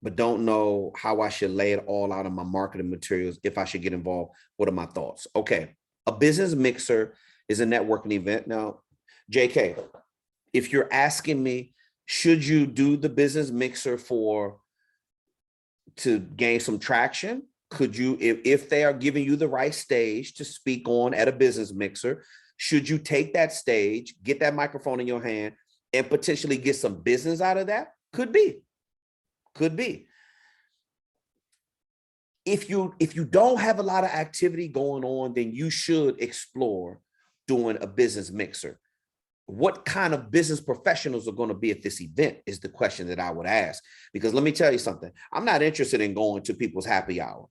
but don't know how I should lay it all out in my marketing materials, if I should get involved. What are my thoughts? Okay. A business mixer is a networking event. Now, JK, if you're asking me, should you do the business mixer to gain some traction? Could you, if they are giving you the right stage to speak on at a business mixer, should you take that stage, get that microphone in your hand, and potentially get some business out of that? Could be. If you don't have a lot of activity going on, then you should explore doing a business mixer. What kind of business professionals are going to be at this event is the question that I would ask. Because let me tell you something. I'm not interested in going to people's happy hour.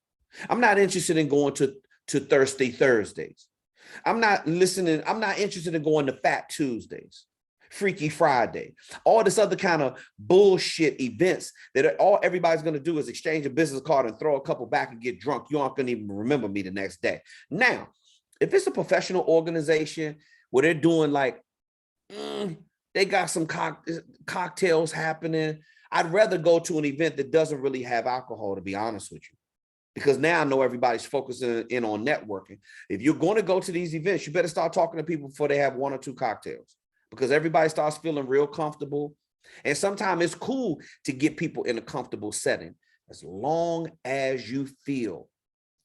I'm not interested in going to Thirsty Thursdays. I'm not interested in going to Fat Tuesdays, Freaky Friday, all this other kind of bullshit events that everybody's going to do is exchange a business card and throw a couple back and get drunk. You aren't going to even remember me the next day. Now, if it's a professional organization where they're doing like, they got some cocktails happening, I'd rather go to an event that doesn't really have alcohol, to be honest with you. Because now I know everybody's focusing in on networking. If you're going to go to these events, you better start talking to people before they have 1 or 2 cocktails, because everybody starts feeling real comfortable. And sometimes it's cool to get people in a comfortable setting, as long as you feel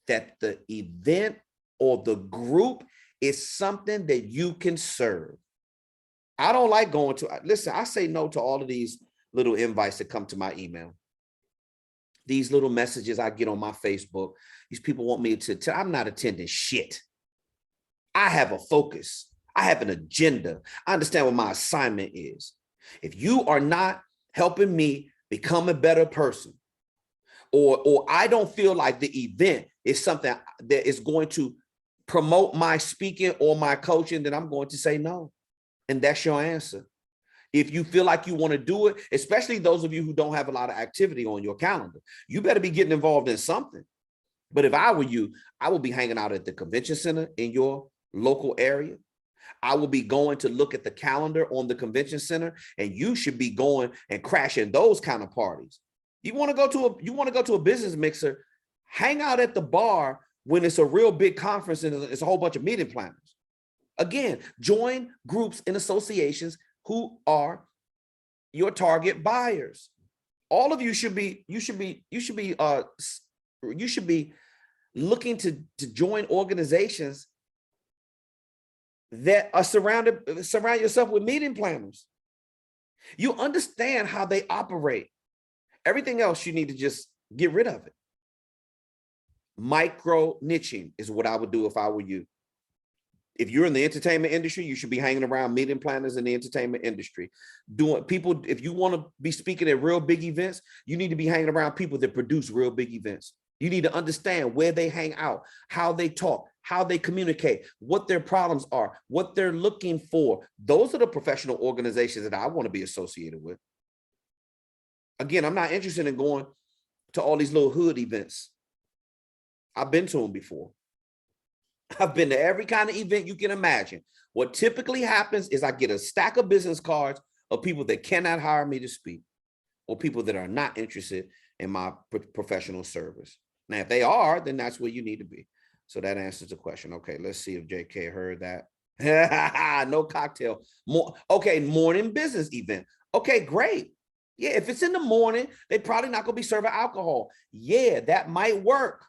that the event or the group is something that you can serve. I don't like going to, listen, I say no to all of these little invites that come to my email. These little messages I get on my Facebook, these people want me to I'm not attending shit. I have a focus. I have an agenda. I understand what my assignment is. If you are not helping me become a better person, or I don't feel like the event is something that is going to promote my speaking or my coaching, then I'm going to say no. And that's your answer. If you feel like you want to do it, especially those of you who don't have a lot of activity on your calendar, you better be getting involved in something. But if I were you, I would be hanging out at the convention center in your local area. I will be going to look at the calendar on the convention center, and you should be going and crashing those kind of parties. You want to go to a business mixer, hang out at the bar when it's a real big conference and it's a whole bunch of meeting planners. Again, join groups and associations who are your target buyers. All of you should be looking to join organizations that are surround yourself with meeting planners. You understand how they operate. Everything else you need to just get rid of it. Micro niching is what I would do if I were you. If you're in the entertainment industry, you should be hanging around meeting planners in the entertainment industry. If you want to be speaking at real big events, you need to be hanging around people that produce real big events. You need to understand where they hang out, how they talk, how they communicate, what their problems are, what they're looking for. Those are the professional organizations that I want to be associated with. Again, I'm not interested in going to all these little hood events. I've been to them before. I've been to every kind of event you can imagine. What typically happens is I get a stack of business cards of people that cannot hire me to speak, or people that are not interested in my professional service. Now, if they are, then that's where you need to be. So that answers the question. Okay, let's see if JK heard that. No cocktail. Okay, morning business event. Okay, great. Yeah, if it's in the morning, they're probably not going to be serving alcohol. Yeah, that might work.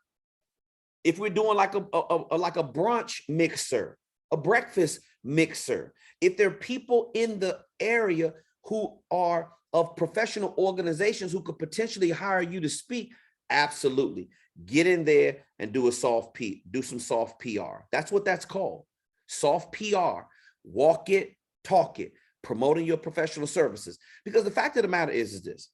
If we're doing like a brunch mixer, a breakfast mixer, if there are people in the area who are of professional organizations who could potentially hire you to speak, absolutely. Get in there and do some soft PR. That's what that's called. Soft PR. Walk it, talk it, promoting your professional services. Because the fact of the matter is this: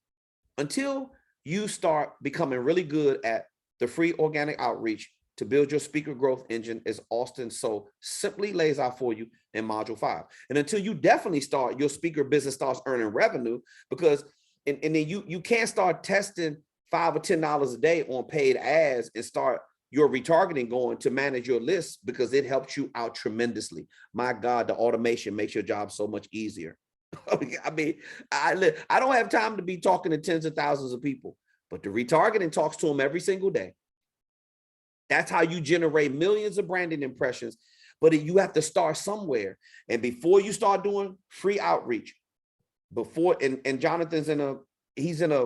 until you start becoming really good at the free organic outreach to build your speaker growth engine, as Auston so simply lays out for you in module 5. And until you definitely start, your speaker business starts earning revenue, because and then you can't start testing $5 or $10 a day on paid ads and start your retargeting going to manage your list, because it helps you out tremendously. My God, the automation makes your job so much easier. I mean, I don't have time to be talking to tens of thousands of people, but the retargeting talks to them every single day. That's how you generate millions of branding impressions, but you have to start somewhere. And before you start doing free outreach, and Jonathan's he's in a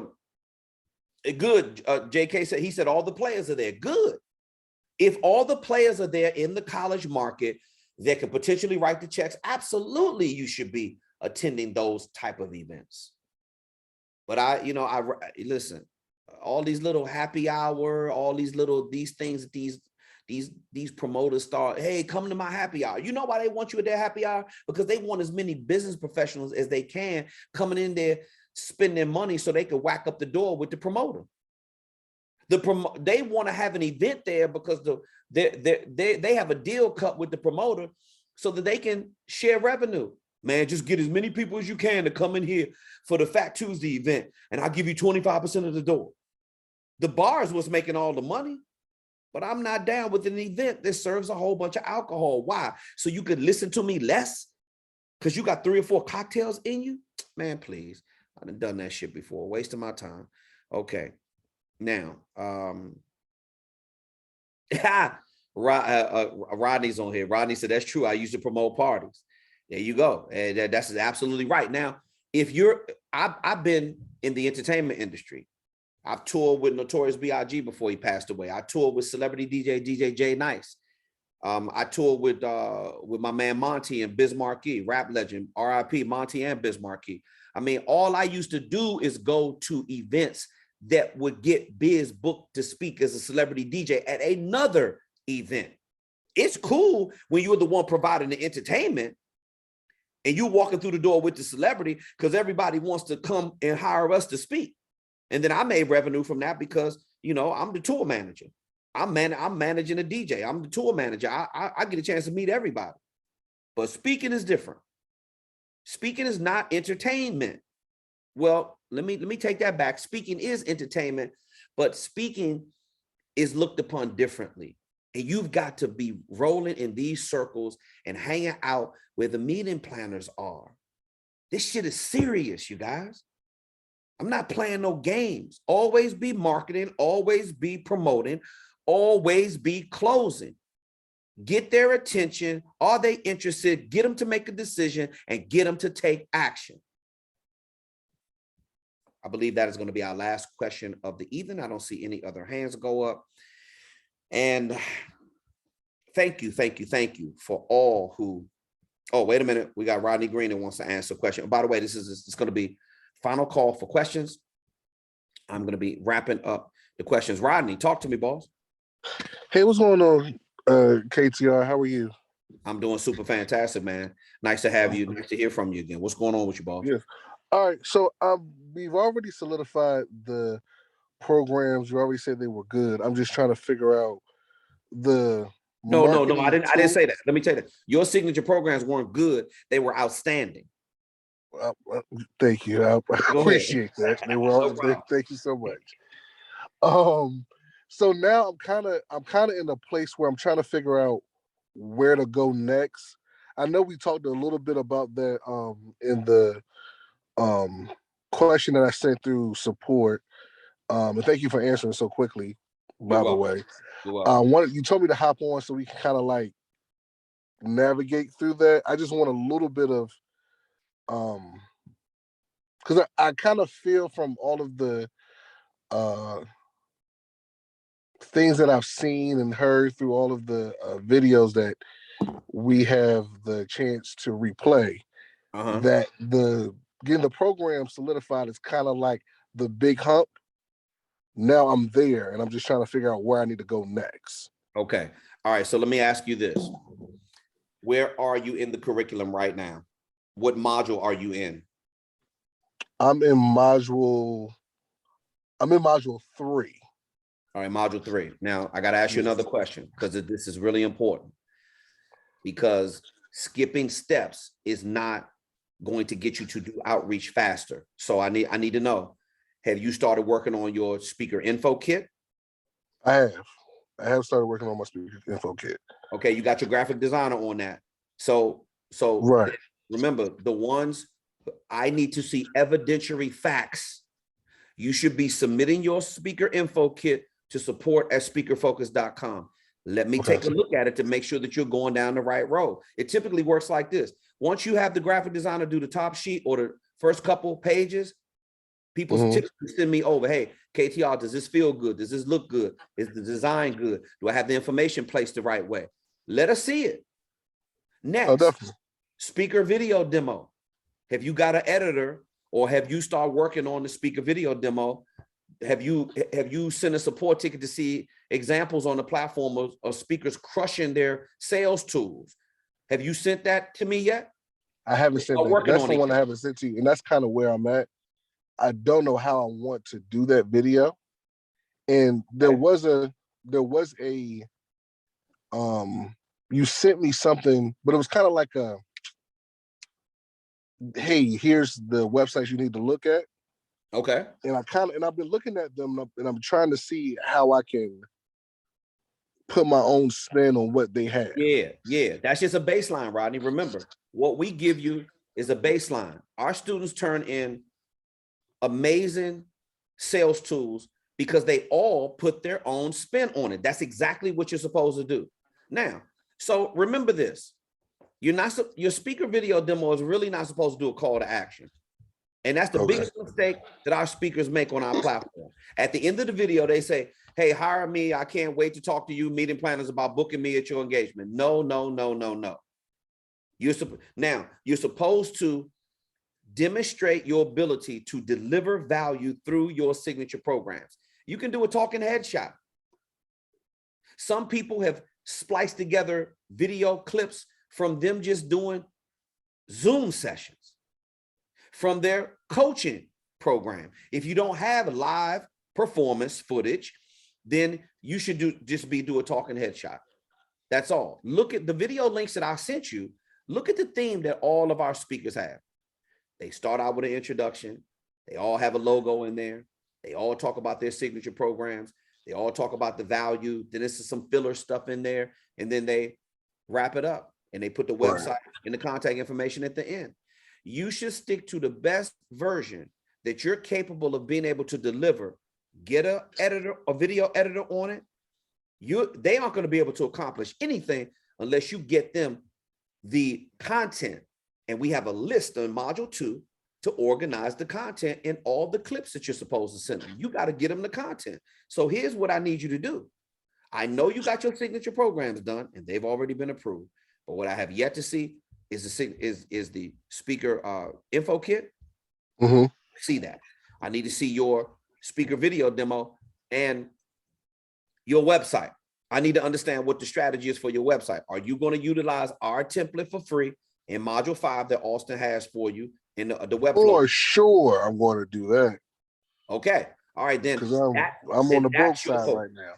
good, JK said, he said all the players are there. Good. If all the players are there in the college market that can potentially write the checks, absolutely you should be attending those type of events. But I listen, all these little happy hour, all these things that these promoters start, hey, come to my happy hour. You know why they want you at their happy hour? Because they want as many business professionals as they can coming in there, spend their money so they can whack up the door with the promoter. They want to have an event there because they have a deal cut with the promoter so that they can share revenue. Man, just get as many people as you can to come in here for the Fat Tuesday event, and I'll give you 25% of the door. The bar is what's making all the money, but I'm not down with an event that serves a whole bunch of alcohol. Why? So you could listen to me less because you got 3 or 4 cocktails in you? Man, please. I've done that shit before, wasting my time. Okay. Now, Rodney's on here. Rodney said, that's true. I used to promote parties. There you go. And that's absolutely right. Now, I've been in the entertainment industry. I've toured with Notorious B.I.G. before he passed away. I toured with celebrity DJ Jay Nice. I toured with my man Monty and Biz Markie, rap legend, RIP Monty and Biz Markie. I mean, all I used to do is go to events that would get Biz booked to speak as a celebrity DJ at another event. It's cool when you're the one providing the entertainment and you walking through the door with the celebrity because everybody wants to come and hire us to speak. And then I made revenue from that because, I'm the tour manager. I'm managing a DJ. I'm the tour manager. I get a chance to meet everybody. But speaking is different. Speaking is not entertainment. Well, let me take that back. Speaking is entertainment, but speaking is looked upon differently. And you've got to be rolling in these circles and hanging out where the meeting planners are. This shit is serious, you guys. I'm not playing no games. Always be marketing, always be promoting, always be closing. Get their attention. Are they interested? Get them to make a decision and get them to take action. I believe that is going to be our last question of the evening. I don't see any other hands go up. And thank you for all who, oh, wait a minute. We got Rodney Green that wants to answer a question. By the way, this is going to be final call for questions. I'm going to be wrapping up the questions. Rodney, talk to me, boss. Hey, what's going on, KTR? How are you? I'm doing super fantastic, man. Nice to have you. Nice to hear from you again. What's going on with you, boss? Yeah. All right. So we've already solidified the programs. You already said they were good. I'm just trying to figure out the No. I didn't tool. say that. Let me tell you that. Your signature programs weren't good. They were outstanding. Thank you. I appreciate that. They were all, thank you so much. So now I'm kind of in a place where I'm trying to figure out where to go next. I know we talked a little bit about that in the question that I sent through support. And thank you for answering so quickly, by the way. You're welcome. You told me to hop on so we can kind of like navigate through that. I just want a little bit of because I kind of feel from all of the things that I've seen and heard through all of the videos that we have the chance to replay, that getting the program solidified is kind of like the big hump. Now I'm there and I'm just trying to figure out where I need to go next. Okay. All right. So let me ask you this. Where are you in the curriculum right now? What module are you in? I'm in module 3. All right, module 3. Now I got to ask you another question because this is really important, because skipping steps is not going to get you to do outreach faster. So I need to know, have you started working on your speaker info kit? I have started working on my speaker info kit. Okay, you got your graphic designer on that. So right. Remember, the ones I need to see evidentiary facts. You should be submitting your speaker info kit to support@speakerfocus.com. Let me take a look at it to make sure that you're going down the right road. It typically works like this. Once you have the graphic designer do the top sheet or the first couple pages, people typically send me over, hey, KTR, does this feel good? Does this look good? Is the design good? Do I have the information placed the right way? Let us see it. Next, speaker video demo. Have you got an editor, or have you started working on the speaker video demo? Have you sent a support ticket to see examples on the platform of speakers crushing their sales tools? Have you sent that to me yet? I haven't sent that. That's the one I haven't sent to you, and that's kind of where I'm at. I don't know how I want to do that video. And there was a you sent me something, but it was kind of like a, hey, here's the websites you need to look at. Okay. And I've been looking at them and I'm trying to see how I can put my own spin on what they have. Yeah. That's just a baseline, Rodney. Remember, what we give you is a baseline. Our students turn in amazing sales tools because they all put their own spin on it. That's exactly what you're supposed to do. Now, so remember this. Your speaker video demo is really not supposed to do a call to action. And that's the biggest mistake that our speakers make on our platform. At the end of the video, they say, hey, hire me. I can't wait to talk to you. Meeting planners about booking me at your engagement. No. You're supposed to demonstrate your ability to deliver value through your signature programs. You can do a talking headshot. Some people have spliced together video clips from them just doing Zoom sessions from their coaching program. If you don't have live performance footage, then you should do a talking headshot. That's all. Look at the video links that I sent you. Look at the theme that all of our speakers have. They start out with an introduction. They all have a logo in there. They all talk about their signature programs. They all talk about the value. Then there's some filler stuff in there. And then they wrap it up and they put the website and the contact information at the end. You should stick to the best version that you're capable of being able to deliver. Get a video editor on it. They aren't going to be able to accomplish anything unless you get them the content. And we have a list on module 2 to organize the content in all the clips that you're supposed to send them. You got to get them the content. So here's what I need you to do. I know you got your signature programs done and they've already been approved. But what I have yet to see is the speaker info kit. See that. I need to see your speaker video demo and your website. I need to understand what the strategy is for your website. Are you going to utilize our template for free in module 5 that Austin has for you in the web flow? For sure, I'm going to do that. Okay. All right, then. Because I'm on the broke side right now.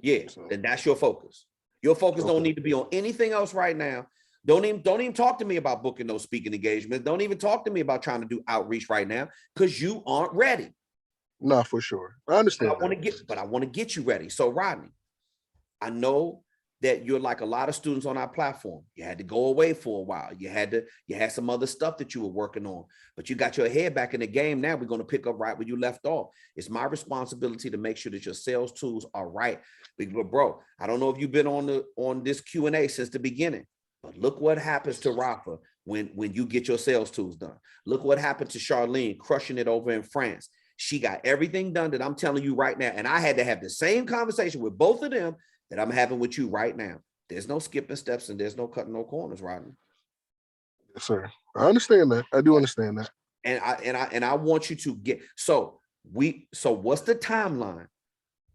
Yeah, so then that's your focus. Your focus don't need to be on anything else right now. Don't even talk to me about booking those speaking engagements. Don't even talk to me about trying to do outreach right now because you aren't ready. No, for sure. I understand. But I want to get you ready. So Rodney, I know that you're like a lot of students on our platform. You had to go away for a while. You had some other stuff that you were working on, but you got your head back in the game. Now we're going to pick up right where you left off. It's my responsibility to make sure that your sales tools are right. But bro, I don't know if you've been on this Q&A since the beginning, but look what happens to Rafa when you get your sales tools done. Look what happened to Charlene crushing it over in France. She got everything done that I'm telling you right now. And I had to have the same conversation with both of them that I'm having with you right now. There's no skipping steps and there's no cutting no corners, Rodney. Yes, sir. I understand that. I do understand that. And I want you to get so what's the timeline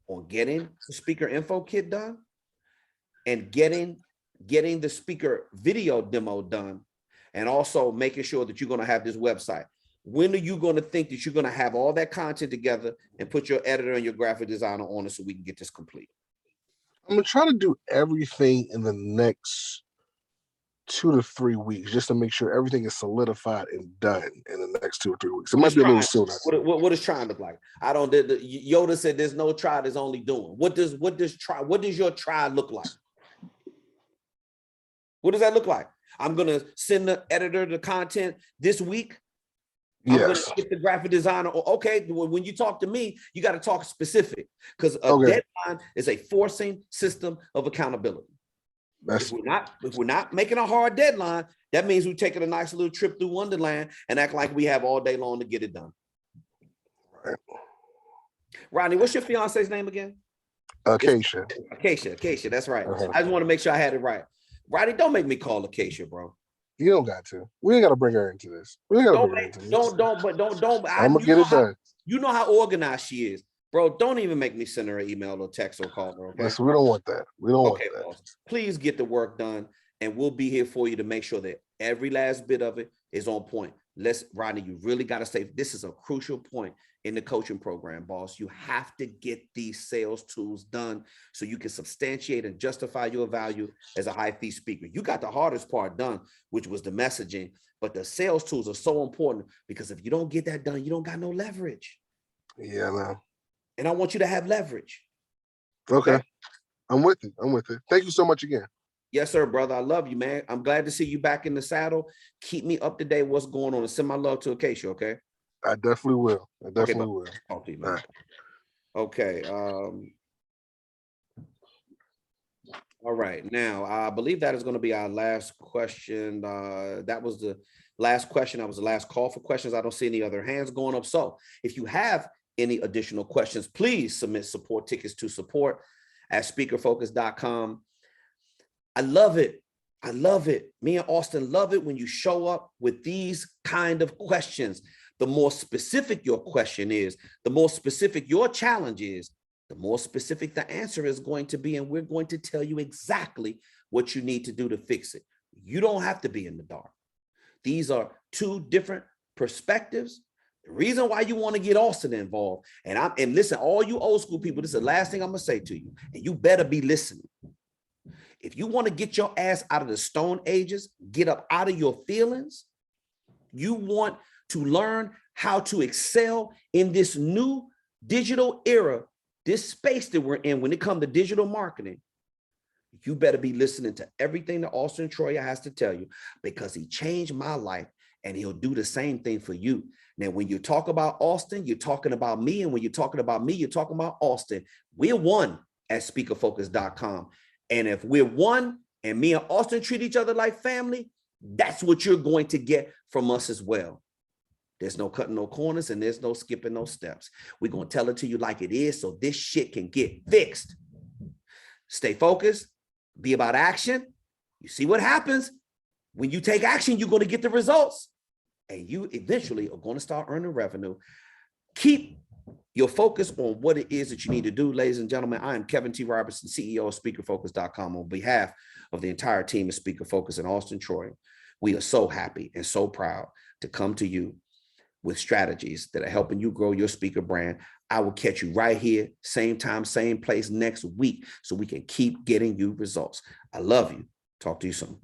on getting the speaker info kit done and getting the speaker video demo done and also making sure that you're going to have this website? When are you going to think that you're going to have all that content together and put your editor and your graphic designer on it so we can get this complete? I'm going to try to do everything in the next 2 to 3 weeks just to make sure everything is solidified and done in the next 2 or 3 weeks. It might be a little sooner. What does trying look like? Yoda said there's no try, there's only doing. What does your try look like? What does that look like? I'm going to send the editor the content this week. I'm going to get the graphic designer. Okay, when you talk to me, you got to talk specific because a deadline is a forcing system of accountability. If we're not making a hard deadline, that means we're taking a nice little trip through Wonderland and act like we have all day long to get it done. Right. Rodney, what's your fiance's name again? Acacia. Acacia, that's right. I just want to make sure I had it right. Rodney, don't make me call Acacia, bro. You don't got to. We ain't got to bring her into this. Don't. I'm gonna get it done. You know how organized she is, bro. Don't even make me send her an email or text or call her. Okay? Yes, we don't want that. We don't want that. Boss. Please get the work done, and we'll be here for you to make sure that every last bit of it is on point. Rodney, you really got to say this is a crucial point in the coaching program, boss. You have to get these sales tools done so you can substantiate and justify your value as a high fee speaker. You got the hardest part done, which was the messaging, but the sales tools are so important because if you don't get that done, you don't got no leverage. Yeah, man. And I want you to have leverage. Okay. I'm with you. Thank you so much again. Yes, sir, brother. I love you, man. I'm glad to see you back in the saddle. Keep me up to date what's going on and send my love to Acacia, okay? I definitely will. Will. Talk to you, man. All right. Okay. All right. Now, I believe that is going to be our last question. That was the last question. That was the last call for questions. I don't see any other hands going up. So if you have any additional questions, please submit support tickets to support@speakerfocus.com. I love it. Me and Austin love it when you show up with these kind of questions. The more specific your question is, the more specific your challenge is, the more specific the answer is going to be. And we're going to tell you exactly what you need to do to fix it. You don't have to be in the dark. These are two different perspectives. The reason why you want to get Austin involved, and listen, all you old school people, this is the last thing I'm going to say to you, and you better be listening. If you want to get your ass out of the Stone Ages, get up out of your feelings, you want to learn how to excel in this new digital era, this space that we're in when it comes to digital marketing, you better be listening to everything that Auston Troyer has to tell you because he changed my life and he'll do the same thing for you. Now, when you talk about Austin, you're talking about me. And when you're talking about me, you're talking about Austin. We're one at speakerfocus.com. And if we're one and me and Austin treat each other like family, that's what you're going to get from us as well. There's no cutting no corners and there's no skipping no steps. We're going to tell it to you like it is so this shit can get fixed. Stay focused. Be about action. You see what happens. When you take action, you're going to get the results. And you eventually are going to start earning revenue. Keep You'll focus on what it is that you need to do. Ladies and gentlemen, I am Kevin T. Robertson, CEO of SpeakerFocus.com. On behalf of the entire team of Speaker Focus and Auston Troyer, we are so happy and so proud to come to you with strategies that are helping you grow your speaker brand. I will catch you right here, same time, same place next week, so we can keep getting you results. I love you. Talk to you soon.